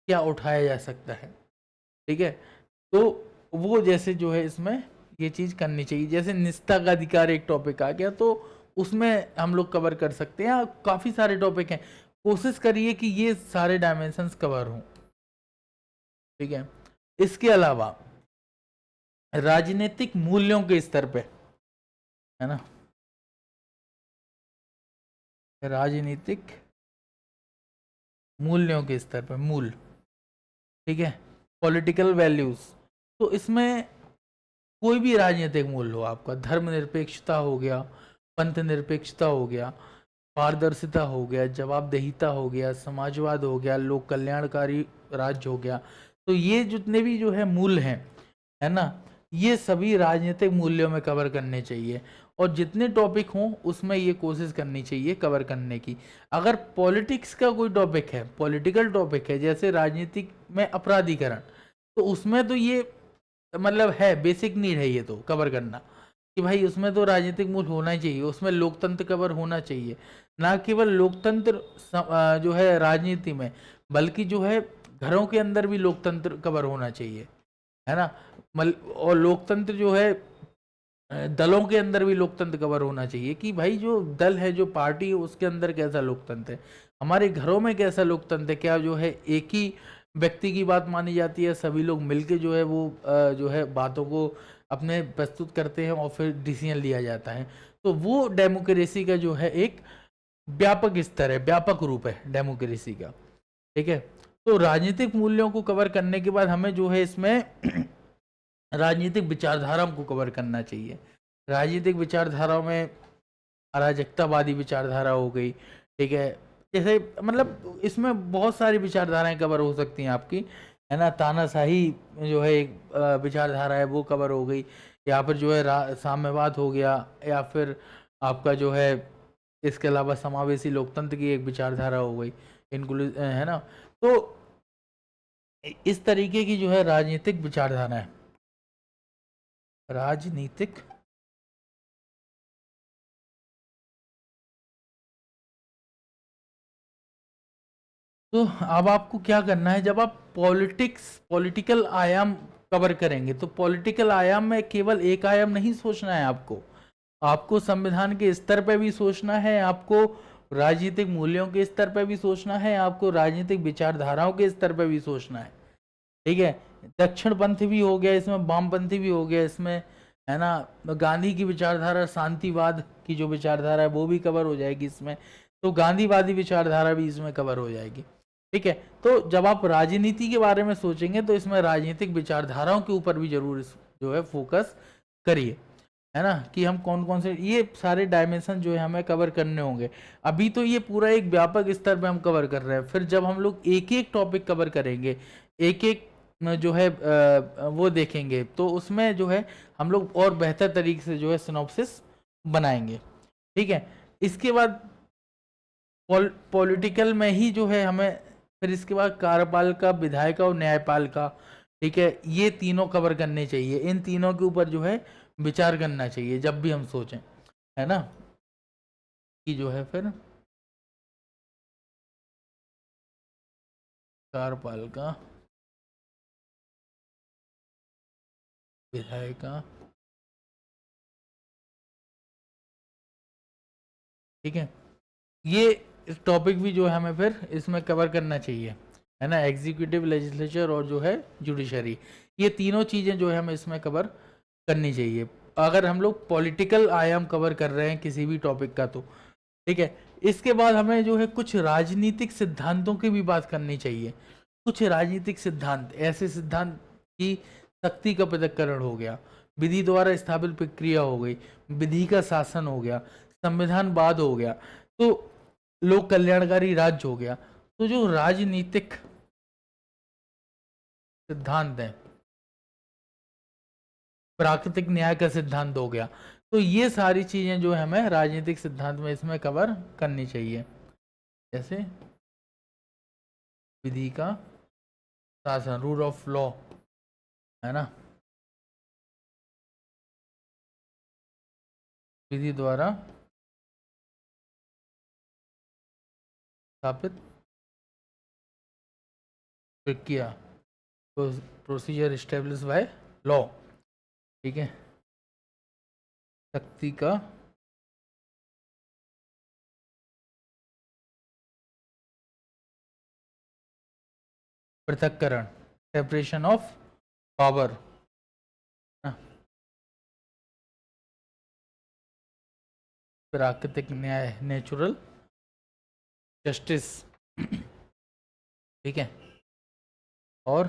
क्या उठाया जा सकता है। ठीक है, तो वो जैसे जो है इसमें ये चीज करनी चाहिए। जैसे निजता का अधिकार एक टॉपिक आ गया तो उसमें हम लोग कवर कर सकते हैं, काफी सारे टॉपिक हैं, कोशिश करिए कि ये सारे डायमेंशंस कवर हों। ठीक है, इसके अलावा राजनीतिक मूल्यों के स्तर पे, है ना, राजनीतिक मूल्यों के स्तर पे, मूल, ठीक है, पॉलिटिकल वैल्यूज। तो इसमें कोई भी राजनीतिक मूल्य हो, आपका धर्मनिरपेक्षता हो गया, पंथ निरपेक्षता हो गया, पारदर्शिता हो गया, जवाबदेहिता हो गया, समाजवाद हो गया, लोक कल्याणकारी राज्य हो गया, तो ये जितने भी जो है मूल्य हैं, है ना, ये सभी राजनीतिक मूल्यों में कवर करने चाहिए। और जितने टॉपिक हों उसमें ये कोशिश करनी चाहिए कवर करने की। अगर पॉलिटिक्स का कोई टॉपिक है, पॉलिटिकल टॉपिक है, जैसे राजनीतिक में अपराधीकरण, तो उसमें तो ये मतलब है बेसिक नीड है ये तो कवर करना कि भाई उसमें तो राजनीतिक मूल होना ही चाहिए, उसमें लोकतंत्र कवर होना चाहिए। ना केवल लोकतंत्र जो है राजनीति में, बल्कि जो है घरों के अंदर भी लोकतंत्र कवर होना चाहिए, है ना। और लोकतंत्र जो है दलों के अंदर भी लोकतंत्र कवर होना चाहिए कि भाई जो दल है, जो पार्टी है, उसके अंदर कैसा लोकतंत्र है, हमारे घरों में कैसा लोकतंत्र है, क्या जो है एक ही व्यक्ति की बात मानी जाती है, सभी लोग मिलके जो है वो जो है बातों को अपने प्रस्तुत करते हैं और फिर डिसीजन लिया जाता है। तो वो डेमोक्रेसी का जो है एक व्यापक स्तर है, व्यापक रूप है डेमोक्रेसी का। ठीक है, तो राजनीतिक मूल्यों को कवर करने के बाद हमें जो है इसमें राजनीतिक विचारधारा को कवर करना चाहिए। राजनीतिक विचारधाराओं में अराजकतावादी विचारधारा हो गई, ठीक है, जैसे मतलब इसमें बहुत सारी विचारधाराएं कवर हो सकती हैं आपकी, है ना। तानाशाही जो है एक विचारधारा है वो कवर हो गई, या फिर जो है साम्यवाद हो गया, या फिर आपका जो है इसके अलावा समावेशी लोकतंत्र की एक विचारधारा हो गई, इंक्लूसिव, है ना। तो इस तरीके की जो है राजनीतिक विचारधारा है, राजनीतिक तो अब आपको क्या करना है, जब आप पॉलिटिकल आयाम कवर करेंगे तो पॉलिटिकल आयाम में केवल एक आयाम नहीं सोचना है आपको, आपको संविधान के स्तर पर भी सोचना है, आपको राजनीतिक मूल्यों के स्तर पर भी सोचना है, आपको राजनीतिक विचारधाराओं के स्तर पर भी सोचना है, ठीक है। दक्षिणपंथी भी हो गया इसमें, वामपंथी भी हो गया इसमें, है ना। गांधी की विचारधारा, शांतिवाद की जो विचारधारा है वो भी कवर हो जाएगी इसमें, तो गांधीवादी विचारधारा भी इसमें कवर हो जाएगी, ठीक है। तो जब आप राजनीति के बारे में सोचेंगे तो इसमें राजनीतिक विचारधाराओं के ऊपर भी जरूर जो है फोकस करिए, है ना, कि हम कौन कौन से ये सारे डायमेंशन जो है हमें कवर करने होंगे। अभी तो ये पूरा एक व्यापक स्तर पे हम कवर कर रहे हैं, फिर जब हम लोग एक एक टॉपिक कवर करेंगे, एक एक जो है वो देखेंगे, तो उसमें जो है हम लोग और बेहतर तरीके से जो है सिनॉप्सिस बनाएंगे, ठीक है। इसके बाद पॉलिटिकल में ही जो है हमें, फिर इसके बाद कार्यपालिका, विधायिका और न्यायपालिका, ठीक है, ये तीनों कवर करने चाहिए। इन तीनों के ऊपर जो है विचार करना चाहिए जब भी हम सोचें, है ना, कि जो है फिर कार्यपालिका, विधायिका, ठीक है, ये टॉपिक भी जो है हमें फिर इसमें कवर करना चाहिए, है ना। एग्जीक्यूटिव, लेजिस्लेचर और जो है जुडिशरी, ये तीनों चीज़ें जो है हमें इसमें कवर करनी चाहिए अगर हम लोग पॉलिटिकल आयाम कवर कर रहे हैं किसी भी टॉपिक का, तो ठीक है। इसके बाद हमें जो है कुछ राजनीतिक सिद्धांतों की भी बात करनी चाहिए। कुछ राजनीतिक सिद्धांत, ऐसे सिद्धांत की शक्ति का पृथक्करण हो गया, विधि द्वारा स्थापित प्रक्रिया हो गई, विधि का शासन हो गया, संविधानवाद हो गया, तो लोक कल्याणकारी राज्य हो गया। तो जो राजनीतिक सिद्धांत है, प्राकृतिक न्याय का सिद्धांत हो गया, तो ये सारी चीजें जो है हमें राजनीतिक सिद्धांत में इसमें कवर करनी चाहिए, जैसे विधि का शासन, रूल ऑफ लॉ, है ना, विधि द्वारा स्थापित प्रक्रिया, प्रोसीजर स्टेब्लिश बाय लॉ, ठीक है, शक्ति का पृथक्करण, सेपरेशन ऑफ पावर, प्राकृतिक न्याय, नेचुरल जस्टिस, ठीक है, और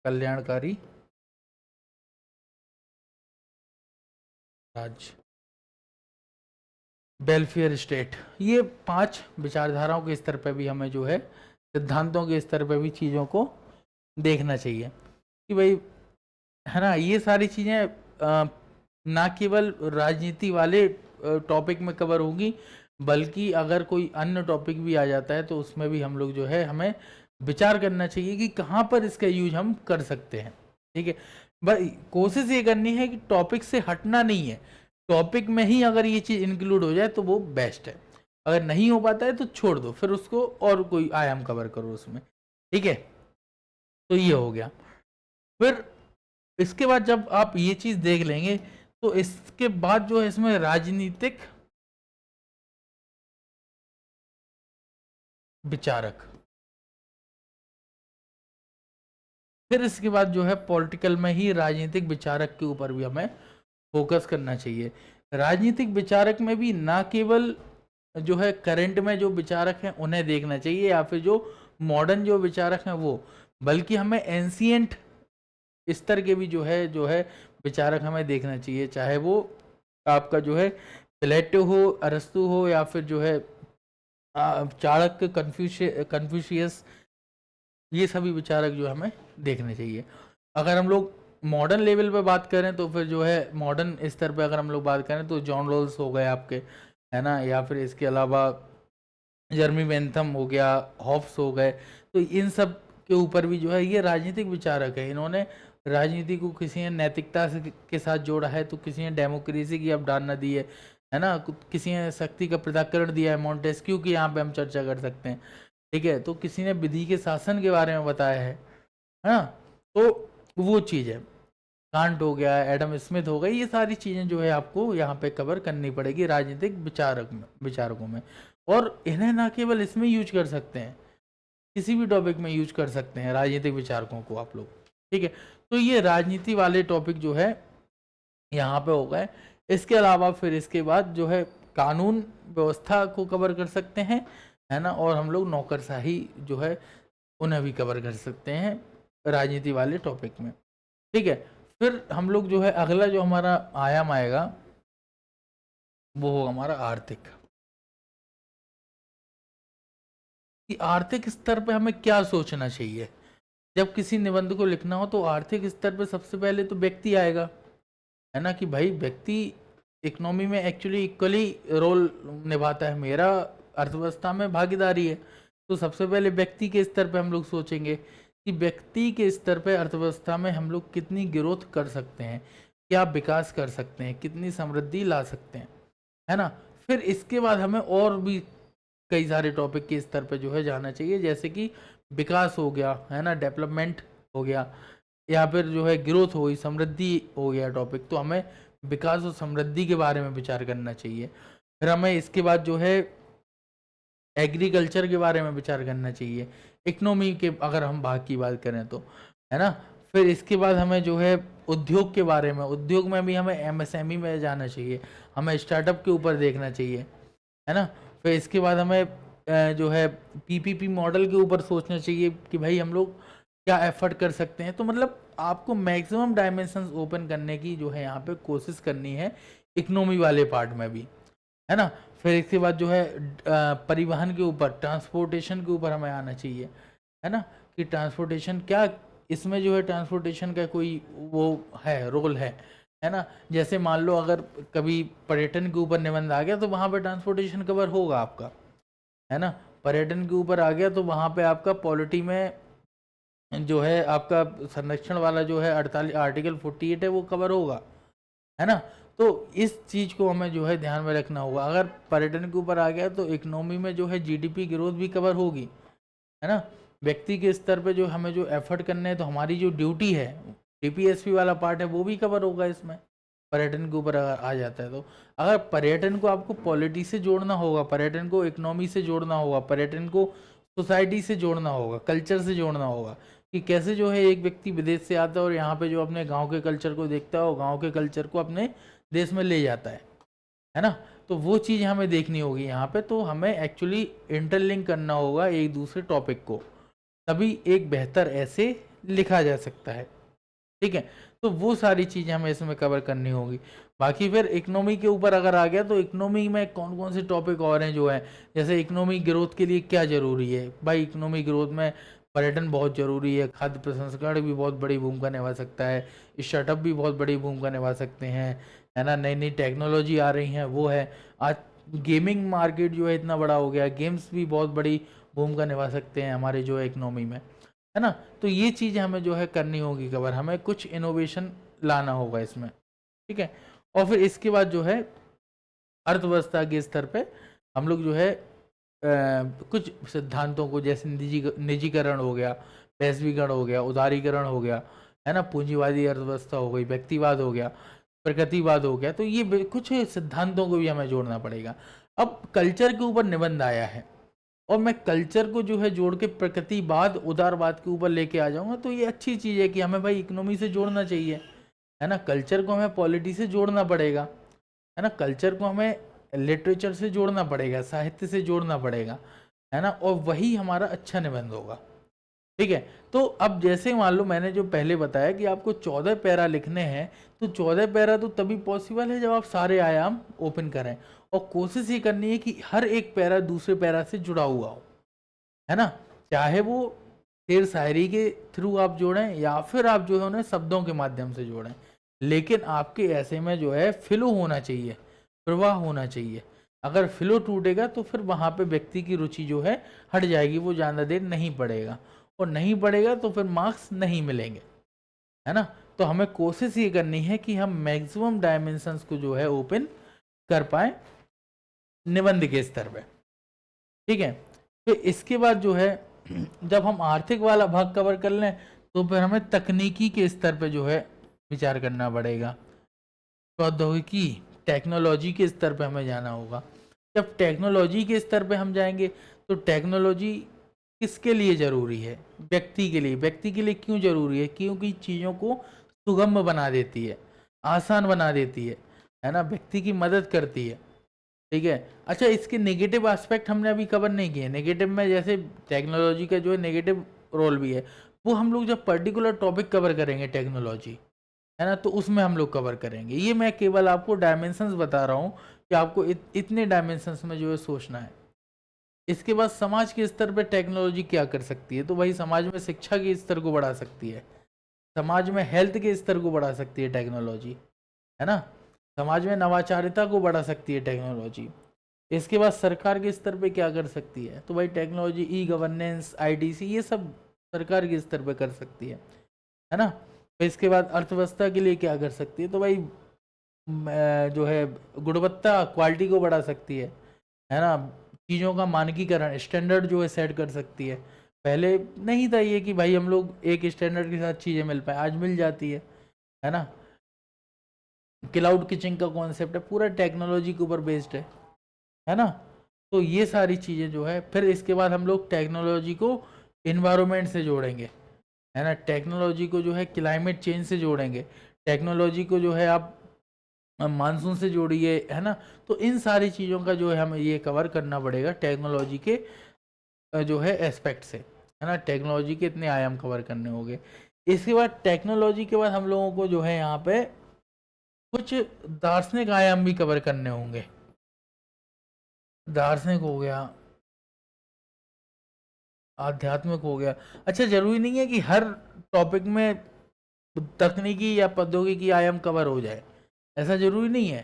कल्याणकारी राज्य, वेलफेयर स्टेट। ये 5 विचारधाराओं के स्तर पर भी हमें जो है सिद्धांतों के स्तर पर भी चीज़ों को देखना चाहिए कि भाई, है ना, ये सारी चीज़ें ना केवल राजनीति वाले टॉपिक में कवर होगी, बल्कि अगर कोई अन्य टॉपिक भी आ जाता है तो उसमें भी हम लोग जो है हमें विचार करना चाहिए कि कहाँ पर इसका यूज हम कर सकते हैं, ठीक है। बस कोशिश ये करनी है कि टॉपिक से हटना नहीं है, टॉपिक में ही अगर ये चीज़ इंक्लूड हो जाए तो वो बेस्ट है, अगर नहीं हो पाता है तो छोड़ दो, फिर उसको और कोई आयाम कवर करो उसमें, ठीक है। तो ये हो गया। फिर इसके बाद जब आप ये चीज देख लेंगे तो इसके बाद जो है इसमें राजनीतिक विचारक, फिर इसके बाद जो है पॉलिटिकल में ही राजनीतिक विचारक के ऊपर भी हमें फोकस करना चाहिए। राजनीतिक विचारक में भी ना केवल जो है करंट में जो विचारक हैं उन्हें देखना चाहिए या फिर जो मॉडर्न जो विचारक हैं वो, बल्कि हमें एंशियंट इस तरह के भी जो है विचारक हमें देखना चाहिए, चाहे वो आपका जो है प्लेटो हो, अरस्तु हो, या फिर जो है चाणक्य, कन्फ्यूशियस, ये सभी विचारक जो हमें देखने चाहिए। अगर हम लोग मॉडर्न लेवल पे बात करें तो फिर जो है मॉडर्न स्तर पे अगर हम लोग बात करें तो जॉन रॉल्स हो गए आपके, है ना, या फिर इसके अलावा जर्मी बेंथम हो गया, हॉब्स हो गए। तो इन सब के ऊपर भी जो है ये राजनीतिक विचारक है। इन्होंने राजनीति को किसी ने नैतिकता के साथ जोड़ा है, तो किसी ने डेमोक्रेसी की अवधारणा दी है ना, किसी ने शक्ति का पृथक्करण दिया है, मॉन्टेस्क्यू की यहाँ पे हम चर्चा कर सकते हैं, ठीक है, तो किसी ने विधि के शासन के बारे में बताया है ना। तो वो चीज़ है, कांट हो गया, एडम स्मिथ हो गई, ये सारी चीज़ें जो है आपको यहाँ पे कवर करनी पड़ेगी राजनीतिक विचारकों में। और इन्हें ना केवल इसमें यूज कर सकते हैं, किसी भी टॉपिक में यूज कर सकते हैं राजनीतिक विचारकों को आप लोग, ठीक है। तो ये राजनीति वाले टॉपिक जो है यहाँ पे हो गए। इसके अलावा फिर इसके बाद जो है कानून व्यवस्था को कवर कर सकते हैं, है ना, और हम लोग नौकरशाही जो है उन्हें भी कवर कर सकते हैं राजनीति वाले टॉपिक में, ठीक है। फिर हम लोग जो है अगला जो हमारा आयाम आएगा वो होगा हमारा आर्थिक, कि आर्थिक स्तर पे हमें क्या सोचना चाहिए। जब किसी निबंध को लिखना हो तो आर्थिक स्तर पे सबसे पहले तो व्यक्ति आएगा, है ना, कि भाई व्यक्ति इकोनॉमी में एक्चुअली इक्वली रोल निभाता है, मेरा अर्थव्यवस्था में भागीदारी है। तो सबसे पहले व्यक्ति के स्तर पे हम लोग सोचेंगे कि व्यक्ति के स्तर पे अर्थव्यवस्था में हम लोग कितनी ग्रोथ कर सकते हैं, क्या विकास कर सकते हैं, कितनी समृद्धि ला सकते हैं, है ना। फिर इसके बाद हमें और भी कई सारे टॉपिक के स्तर पे जो है जाना चाहिए, जैसे कि विकास हो गया, है ना, डेवलपमेंट हो गया, या फिर जो है ग्रोथ हो गई, समृद्धि हो गया टॉपिक। तो हमें विकास और समृद्धि के बारे में विचार करना चाहिए। फिर हमें इसके बाद जो है एग्रीकल्चर के बारे में विचार करना चाहिए, इकोनॉमी के अगर हम भाग की बात करें तो, है ना। फिर इसके बाद हमें जो है उद्योग के बारे में, उद्योग में भी हमें एमएसएमई में जाना चाहिए, हमें स्टार्टअप के ऊपर देखना चाहिए, है ना। फिर इसके बाद हमें जो है पीपीपी मॉडल के ऊपर सोचना चाहिए कि भाई हम लोग क्या एफर्ट कर सकते हैं। तो मतलब आपको मैक्सिमम डायमेंशंस ओपन करने की जो है यहाँ पे कोशिश करनी है इकोनॉमी वाले पार्ट में भी, है ना। फिर इसके बाद जो है परिवहन के ऊपर, ट्रांसपोर्टेशन के ऊपर हमें आना चाहिए, है ना, कि ट्रांसपोर्टेशन क्या, इसमें जो है ट्रांसपोर्टेशन का कोई वो है, रोल है ना। जैसे मान लो अगर कभी पर्यटन के ऊपर निबंध आ गया तो वहाँ पे ट्रांसपोर्टेशन कवर होगा आपका, है ना। पर्यटन के ऊपर आ गया तो वहाँ पे आपका पॉलिटी में जो है आपका संरक्षण वाला जो है 48 आर्टिकल 48 है वो कवर होगा, है ना। तो इस चीज़ को हमें जो है ध्यान में रखना होगा। अगर पर्यटन के ऊपर आ गया तो इकोनॉमी में जो है जीडीपी ग्रोथ भी कवर होगी, है ना। व्यक्ति के स्तर पे जो हमें जो एफर्ट करने हैं, तो हमारी जो ड्यूटी है, डीपीएसपी वाला पार्ट है, वो भी कवर होगा इसमें, पर्यटन के ऊपर अगर आ जाता है तो। अगर पर्यटन को आपको पॉलिटी से जोड़ना होगा, पर्यटन को इकोनॉमी से जोड़ना होगा, पर्यटन को सोसाइटी से जोड़ना होगा, कल्चर से जोड़ना होगा, कि कैसे जो है एक व्यक्ति विदेश से आता है और यहाँ पे जो अपने गांव के कल्चर को देखता है और गांव के कल्चर को अपने देश में ले जाता है ना। तो वो चीज़ हमें देखनी होगी यहाँ पे। तो हमें एक्चुअली इंटरलिंक करना होगा एक दूसरे टॉपिक को, तभी एक बेहतर ऐसे लिखा जा सकता है, ठीक है। तो वो सारी चीज़ें हमें इसमें कवर करनी होगी। बाकी फिर इकोनॉमी के ऊपर अगर आ गया तो इकोनॉमी में कौन कौन से टॉपिक और हैं जो है, जैसे इकोनॉमी ग्रोथ के लिए क्या ज़रूरी है। भाई इकोनॉमी ग्रोथ में पर्यटन बहुत ज़रूरी है, खाद्य प्रसंस्करण भी बहुत बड़ी भूमिका निभा सकता है, स्टार्टअप भी बहुत बड़ी भूमिका निभा सकते हैं, है ना। नई नई टेक्नोलॉजी आ रही हैं, वो है। आज गेमिंग मार्केट जो है इतना बड़ा हो गया, गेम्स भी बहुत बड़ी भूमिका निभा सकते हैं हमारे जो है इकोनॉमी में, है ना। तो ये चीज़ हमें जो है करनी होगी कवर, हमें कुछ इनोवेशन लाना होगा इसमें, ठीक है। और फिर इसके बाद जो है अर्थव्यवस्था के स्तर पे हम लोग जो है कुछ सिद्धांतों को, जैसे निजीकरण हो गया, वैश्वीकरण हो गया, उदारीकरण हो गया, है ना, पूंजीवादी अर्थव्यवस्था हो गई, व्यक्तिवाद हो गया, प्रगतिवाद हो गया। तो ये कुछ सिद्धांतों को भी हमें जोड़ना पड़ेगा। अब कल्चर के ऊपर निबंध आया है और मैं कल्चर को जो है जोड़ के प्रकृतिवाद, उदारवाद के ऊपर लेके आ जाऊंगा, तो ये अच्छी चीज़ है कि हमें भाई इकोनॉमी से जोड़ना चाहिए, है ना। कल्चर को हमें पॉलिटी से जोड़ना पड़ेगा, है ना। कल्चर को हमें लिटरेचर से जोड़ना पड़ेगा, साहित्य से जोड़ना पड़ेगा, है ना। और वही हमारा अच्छा निबंध होगा, ठीक है। तो अब जैसे मान लो मैंने जो पहले बताया कि आपको 14 पैरा लिखने हैं, तो 14 पैरा तो तभी पॉसिबल है जब आप सारे आयाम ओपन करें, और कोशिश ये करनी है कि हर एक पैरा दूसरे पैरा से जुड़ा हुआ हो, है ना। चाहे वो शेर शायरी के थ्रू आप जोड़ें या फिर आप जो है उन्हें शब्दों के माध्यम से जोड़ें, लेकिन आपके ऐसे में जो है फ्लो होना चाहिए, प्रवाह होना चाहिए। अगर फ्लो टूटेगा तो फिर वहाँ पे व्यक्ति की रुचि जो है हट जाएगी, वो ज़्यादा देर नहीं पड़ेगा, और नहीं पड़ेगा तो फिर मार्क्स नहीं मिलेंगे, है ना। तो हमें कोशिश ये करनी है कि हम मैक्सिमम डायमेंशंस को जो है ओपन कर पाए निबंध के स्तर पे, ठीक है। फिर इसके बाद जो है जब हम आर्थिक वाला भाग कवर कर लें तो फिर हमें तकनीकी के स्तर पे जो है विचार करना पड़ेगा, प्रौद्योगिकी टेक्नोलॉजी के स्तर पे हमें जाना होगा। जब टेक्नोलॉजी के स्तर पे हम जाएंगे तो टेक्नोलॉजी किसके लिए ज़रूरी है? व्यक्ति के लिए। व्यक्ति के लिए क्यों ज़रूरी है? क्योंकि चीज़ों को सुगम बना देती है, आसान बना देती है ना, व्यक्ति की मदद करती है, ठीक है। अच्छा, इसके नेगेटिव एस्पेक्ट हमने अभी कवर नहीं किए। नेगेटिव में जैसे टेक्नोलॉजी का जो है नेगेटिव रोल भी है, वो हम लोग जब पर्टिकुलर टॉपिक कवर करेंगे टेक्नोलॉजी, है ना, तो उसमें हम लोग कवर करेंगे। ये मैं केवल आपको डायमेंशंस बता रहा हूँ कि आपको इतने डायमेंशंस में जो है सोचना है। इसके बाद समाज के स्तर पर टेक्नोलॉजी क्या कर सकती है? तो भाई समाज में शिक्षा के स्तर को बढ़ा सकती है, समाज में हेल्थ के स्तर को बढ़ा सकती है टेक्नोलॉजी, है ना, समाज में नवाचारिता को बढ़ा सकती है टेक्नोलॉजी। इसके बाद सरकार के स्तर पे क्या कर सकती है? तो भाई टेक्नोलॉजी, ई गवर्नेंस, आईटीसी, ये सब सरकार के स्तर पे कर सकती है ना। फिर इसके बाद अर्थव्यवस्था के लिए क्या कर सकती है? तो भाई जो है गुणवत्ता, क्वालिटी को बढ़ा सकती है ना। चीज़ों का मानकीकरण, स्टैंडर्ड जो है सेट कर सकती है। पहले नहीं था ये कि भाई हम लोग एक स्टैंडर्ड के साथ चीज़ें मिल पाए, आज मिल जाती है ना। क्लाउड किचन का कॉन्सेप्ट है, पूरा टेक्नोलॉजी के ऊपर बेस्ड है ना। तो ये सारी चीज़ें जो है, फिर इसके बाद हम लोग टेक्नोलॉजी को इन्वायरमेंट से जोड़ेंगे, है ना। टेक्नोलॉजी को जो है क्लाइमेट चेंज से जोड़ेंगे, टेक्नोलॉजी को जो है आप मानसून से जोड़िए, है ना। तो इन सारी चीज़ों का जो है हमें ये कवर करना पड़ेगा टेक्नोलॉजी के जो है एस्पेक्ट से, है ना। टेक्नोलॉजी के इतने आयाम कवर करने होंगे। इसके बाद टेक्नोलॉजी के बाद हम लोगों को जो है यहाँ पे कुछ दार्शनिक आयाम भी कवर करने होंगे। दार्शनिक हो गया, आध्यात्मिक हो गया। अच्छा, जरूरी नहीं है कि हर टॉपिक में तकनीकी या प्रौद्योगिकी आयाम कवर हो जाए, ऐसा जरूरी नहीं है,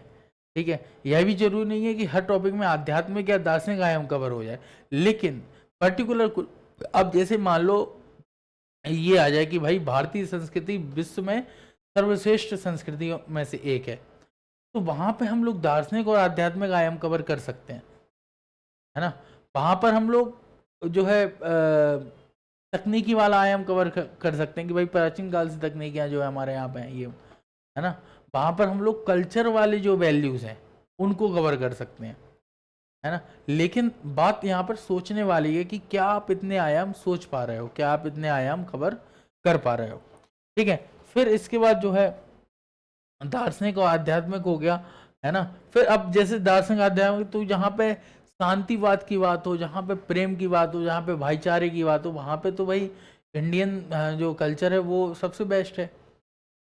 ठीक है। यह भी जरूरी नहीं है कि हर टॉपिक में आध्यात्मिक या दार्शनिक आयाम कवर हो जाए, लेकिन पर्टिकुलर अब जैसे मान लो ये आ जाए कि भाई भारतीय संस्कृति विश्व में सर्वश्रेष्ठ संस्कृतियों में से एक है, तो वहां पे हम लोग दार्शनिक और आध्यात्मिक आयाम कवर कर सकते हैं, है ना। वहां पर हम लोग जो है तकनीकी वाला आयाम कवर कर सकते हैं कि भाई प्राचीन काल से तकनीकियां जो है हमारे यहाँ पे हैं, ये है ना। वहां पर हम लोग कल्चर वाले जो वैल्यूज हैं उनको कवर कर सकते हैं, है ना। लेकिन बात यहाँ पर सोचने वाली है कि क्या आप इतने आयाम सोच पा रहे हो, क्या आप इतने आयाम कवर कर पा रहे हो, ठीक है। फिर इसके बाद जो है दार्शनिक और आध्यात्मिक हो गया, है ना। फिर अब जैसे दार्शनिक आध्यात्मिक, तो जहाँ पे शांतिवाद की बात हो, जहाँ पे प्रेम की बात हो, जहाँ पे भाईचारे की बात हो, वहाँ पे तो भाई इंडियन जो कल्चर है वो सबसे बेस्ट है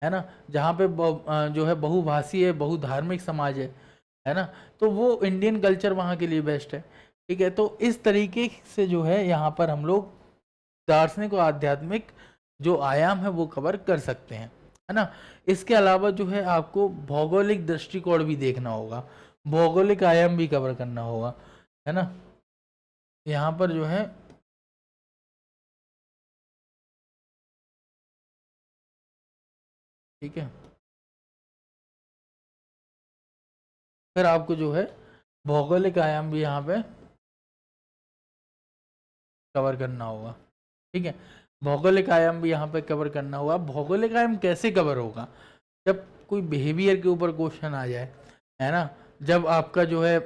ना। जहाँ पे जो है बहुभाषी है, बहुधार्मिक समाज है ना, तो वो इंडियन कल्चर वहाँ के लिए बेस्ट है, ठीक है। तो इस तरीके से जो है यहाँ पर हम लोग दार्शनिक और आध्यात्मिक जो आयाम है वो कवर कर सकते हैं, है ना। इसके अलावा जो है आपको भौगोलिक दृष्टिकोण भी देखना होगा, भौगोलिक आयाम भी कवर करना होगा, है ना। यहाँ पर जो है ठीक है, फिर आपको जो है भौगोलिक आयाम भी यहाँ पे कवर करना होगा, ठीक है। भौगोलिक आयाम भी यहाँ पे कवर करना होगा। भौगोलिक आयाम कैसे कवर होगा? जब कोई बिहेवियर के ऊपर क्वेश्चन आ जाए, है ना, जब आपका जो है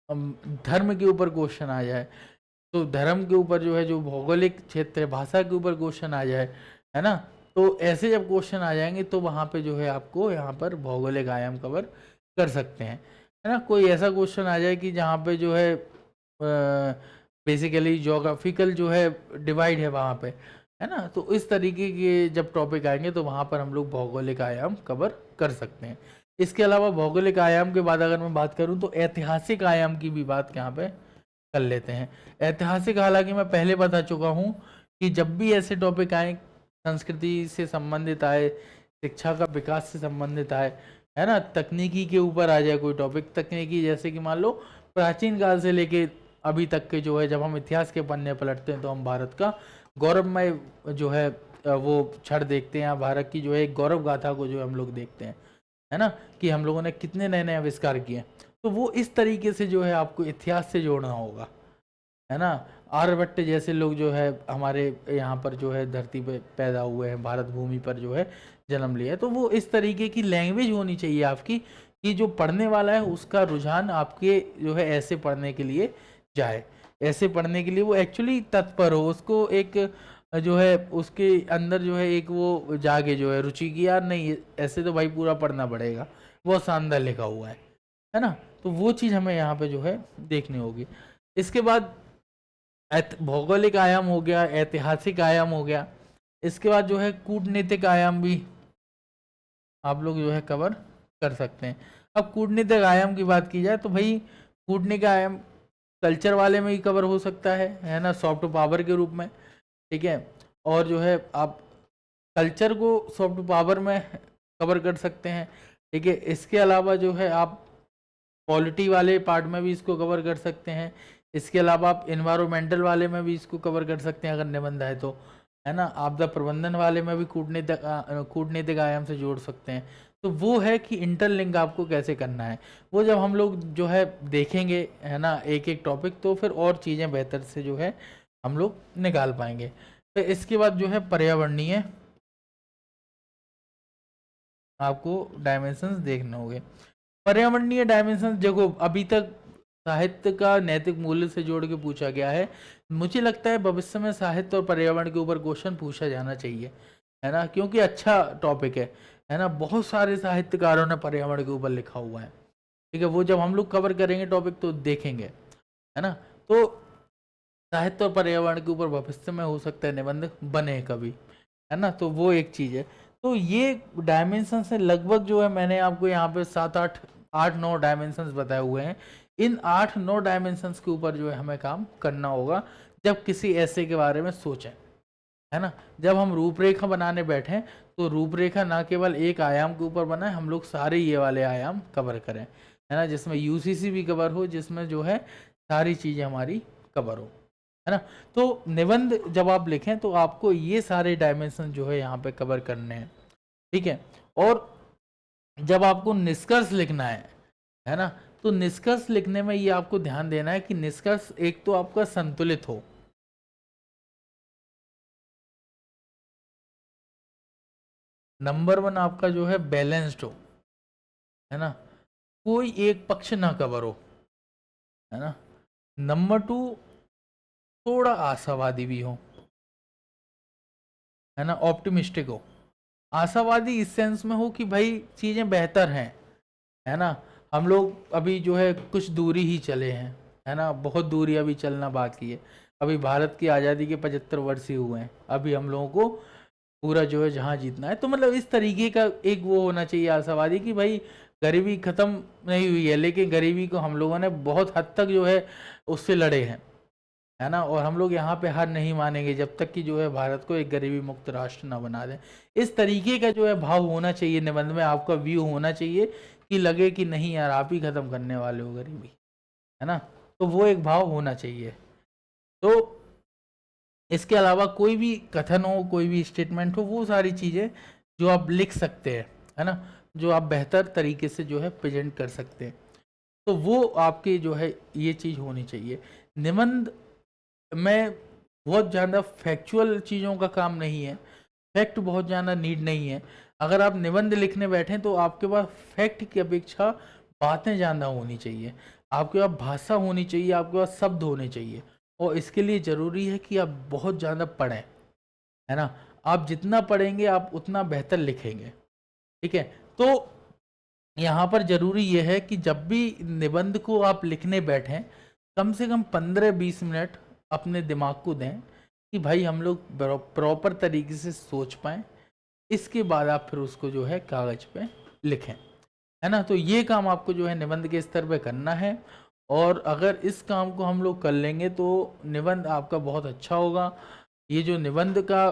धर्म के ऊपर क्वेश्चन आ जाए, तो धर्म के ऊपर जो है जो भौगोलिक क्षेत्र है, भाषा के ऊपर क्वेश्चन आ जाए, है ना, तो ऐसे जब क्वेश्चन आ जाएंगे तो वहाँ पे जो है आपको यहाँ पर भौगोलिक आयाम कवर कर सकते हैं, है ना। कोई ऐसा क्वेश्चन आ जाए कि जहाँ पे जो है बेसिकली जोग्राफिकल जो है डिवाइड है वहाँ पे, है ना। तो इस तरीके के जब टॉपिक आएंगे तो वहाँ पर हम लोग भौगोलिक आयाम कवर कर सकते हैं। इसके अलावा भौगोलिक आयाम के बाद अगर मैं बात करूँ तो ऐतिहासिक आयाम की भी बात यहाँ पे कर लेते हैं। ऐतिहासिक, हालांकि मैं पहले बता चुका हूँ कि जब भी ऐसे टॉपिक आए, संस्कृति से संबंधित आए, शिक्षा का विकास से संबंधित आए, है ना, तकनीकी के ऊपर आ जाए कोई टॉपिक, तकनीकी जैसे कि मान लो प्राचीन काल से लेके अभी तक के जो है, जब हम इतिहास के पन्ने पलटते हैं तो हम भारत का गौरवमय जो है वो क्षण देखते हैं, भारत की जो है एक गौरव गाथा को जो हम लोग देखते हैं, है ना, कि हम लोगों ने कितने नए नए आविष्कार किए। तो वो इस तरीके से जो है आपको इतिहास से जोड़ना होगा, है ना। आर्यभट्ट जैसे लोग जो है हमारे यहाँ पर जो है धरती पे पैदा हुए हैं, भारत भूमि पर जो है जन्म लिया है। तो वो इस तरीके की लैंग्वेज होनी चाहिए आपकी कि जो पढ़ने वाला है उसका रुझान आपके जो है ऐसे पढ़ने के लिए जाए, ऐसे पढ़ने के लिए वो एक्चुअली तत्पर हो, उसको एक जो है उसके अंदर जो है एक वो जागे जो है रुचि की, यार नहीं ऐसे तो भाई पूरा पढ़ना पड़ेगा, वो शानदार लिखा हुआ है ना। तो वो चीज़ हमें यहाँ पे जो है देखनी होगी। इसके बाद भौगोलिक आयाम हो गया, ऐतिहासिक आयाम हो गया। इसके बाद जो है कूटनीतिक आयाम भी आप लोग जो है कवर कर सकते हैं। अब कूटनीतिक आयाम की बात की जाए तो भाई कूटनीतिक आयाम कल्चर वाले में ही कवर हो सकता है ना, सॉफ्ट पावर के रूप में, ठीक है। और जो है आप कल्चर को सॉफ्ट पावर में कवर कर सकते हैं, ठीक है। इसके अलावा जो है आप पॉलिटी वाले पार्ट में भी इसको कवर कर सकते हैं। इसके अलावा आप इन्वायरमेंटल वाले में भी इसको कवर कर सकते हैं अगर निबंध है तो, है ना। आपदा प्रबंधन वाले में भी कूटनीतिक आयाम से जोड़ सकते हैं। तो वो है कि इंटरलिंक आपको कैसे करना है, वो जब हम लोग जो है देखेंगे, है ना, एक एक टॉपिक, तो फिर और चीज़ें बेहतर से जो है हम लोग निकाल पाएंगे। तो इसके बाद जो है पर्यावरणीय आपको डायमेंशंस देखने होंगे। पर्यावरणीय डायमेंशन देखो, अभी तक साहित्य का नैतिक मूल्य से जोड़ के पूछा गया है। मुझे लगता है भविष्य में साहित्य और पर्यावरण के ऊपर क्वेश्चन पूछा जाना चाहिए, है ना, क्योंकि अच्छा टॉपिक है ना। बहुत सारे साहित्यकारों ने पर्यावरण के ऊपर लिखा हुआ है, ठीक है। वो जब हम लोग कवर करेंगे टॉपिक तो देखेंगे, है ना। तो साहित्य और पर्यावरण के ऊपर भविष्य में हो सकता है निबंध बने कभी, है ना। तो वो एक चीज़ है। तो ये डायमेंशन से लगभग जो है मैंने आपको यहाँ पे 7-8-9 डायमेंशंस बताए हुए हैं। इन 8-9 डायमेंशंस के ऊपर जो है हमें काम करना होगा जब किसी ऐसे के बारे में सोचें, है ना। जब हम रूपरेखा बनाने बैठें तो रूपरेखा ना केवल एक आयाम के ऊपर बनाए, हम लोग सारे ये वाले आयाम कवर करें, है ना, जिसमें यूसीसी भी कवर हो, जिसमें जो है सारी चीज़ें हमारी कवर हो, है ना। तो निबंध जब आप लिखें तो आपको ये सारे डायमेंशन जो है यहाँ पे कवर करने हैं, ठीक है। और जब आपको निष्कर्ष लिखना है ना, तो निष्कर्ष लिखने में ये आपको ध्यान देना है कि निष्कर्ष एक तो आपका संतुलित हो, नंबर 1 आपका जो है बैलेंस्ड हो, है ना, कोई एक पक्ष ना कवर हो, है ना। नंबर 2 थोड़ा आशावादी भी हो, है ना, ऑप्टिमिस्टिक हो। आशावादी इस सेंस में हो कि भाई चीज़ें बेहतर हैं, है ना। हम लोग अभी जो है कुछ दूरी ही चले हैं, है ना, बहुत दूरी अभी चलना बाकी है। अभी भारत की आज़ादी के 75 वर्ष ही हुए हैं, अभी हम लोगों को पूरा जो है जहाँ जीतना है। तो मतलब इस तरीके का एक वो होना चाहिए आशावादी कि भाई गरीबी ख़त्म नहीं हुई है, लेकिन गरीबी को हम लोगों ने बहुत हद तक जो है उससे लड़े हैं, है ना। और हम लोग यहाँ पे हार नहीं मानेंगे जब तक कि जो है भारत को एक गरीबी मुक्त राष्ट्र ना बना दें। इस तरीके का जो है भाव होना चाहिए निबंध में, आपका व्यू होना चाहिए कि लगे कि नहीं यार आप ही ख़त्म करने वाले हो गरीबी, है ना। तो वो एक भाव होना चाहिए। तो इसके अलावा कोई भी कथन हो, कोई भी स्टेटमेंट हो, वो सारी चीज़ें जो आप लिख सकते हैं, है ना, जो आप बेहतर तरीके से जो है प्रेजेंट कर सकते हैं, तो वो आपके जो है ये चीज़ होनी चाहिए। निबंध में बहुत ज़्यादा फैक्चुअल चीज़ों का काम नहीं है, फैक्ट बहुत ज़्यादा नीड नहीं है। अगर आप निबंध लिखने बैठें तो आपके पास फैक्ट की अपेक्षा बातें ज़्यादा होनी चाहिए, आपके पास भाषा होनी चाहिए, आपके पास शब्द होने चाहिए। और इसके लिए ज़रूरी है कि आप बहुत ज़्यादा पढ़ें, है ना। आप जितना पढ़ेंगे आप उतना बेहतर लिखेंगे, ठीक है। तो यहाँ पर ज़रूरी यह है कि जब भी निबंध को आप लिखने बैठें कम से कम 15-20 मिनट अपने दिमाग को दें कि भाई हम लोग प्रॉपर तरीके से सोच पाएँ, इसके बाद आप फिर उसको जो है कागज़ पे लिखें, है ना? तो ये काम आपको जो है निबंध के स्तर पे करना है, और अगर इस काम को हम लोग कर लेंगे तो निबंध आपका बहुत अच्छा होगा। ये जो निबंध का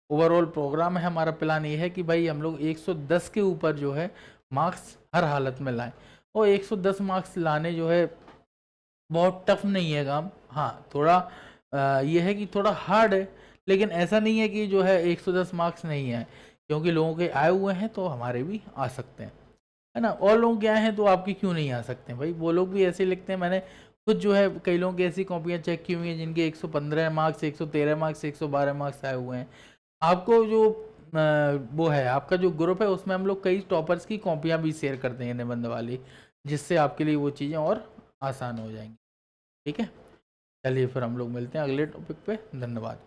ओवरऑल प्रोग्राम है, हमारा प्लान ये है कि भाई हम लोग 110 के ऊपर जो है मार्क्स हर हालत में लाएँ, और 110 मार्क्स लाने जो है बहुत टफ नहीं है काम। हाँ, थोड़ा ये है कि थोड़ा हार्ड है, लेकिन ऐसा नहीं है कि जो है 110 मार्क्स नहीं है, क्योंकि लोगों के आए हुए हैं तो हमारे भी आ सकते हैं, है ना? और लोग क्या हैं तो आपके क्यों नहीं आ सकते हैं भाई, वो लोग भी ऐसे लिखते हैं। मैंने खुद जो है कई लोगों की ऐसी कॉपियाँ चेक की हुई हैं जिनके 115 मार्क्स, 113 मार्क्स, 112 मार्क्स आए हुए हैं। आपको जो वो है आपका जो ग्रुप है, उसमें हम लोग कई टॉपर्स की कॉपियाँ भी शेयर करते हैं निबंध वाली, जिससे आपके लिए वो चीज़ें और आसान हो जाएंगी। ठीक है, चलिए फिर हम लोग मिलते हैं अगले टॉपिक पे। धन्यवाद।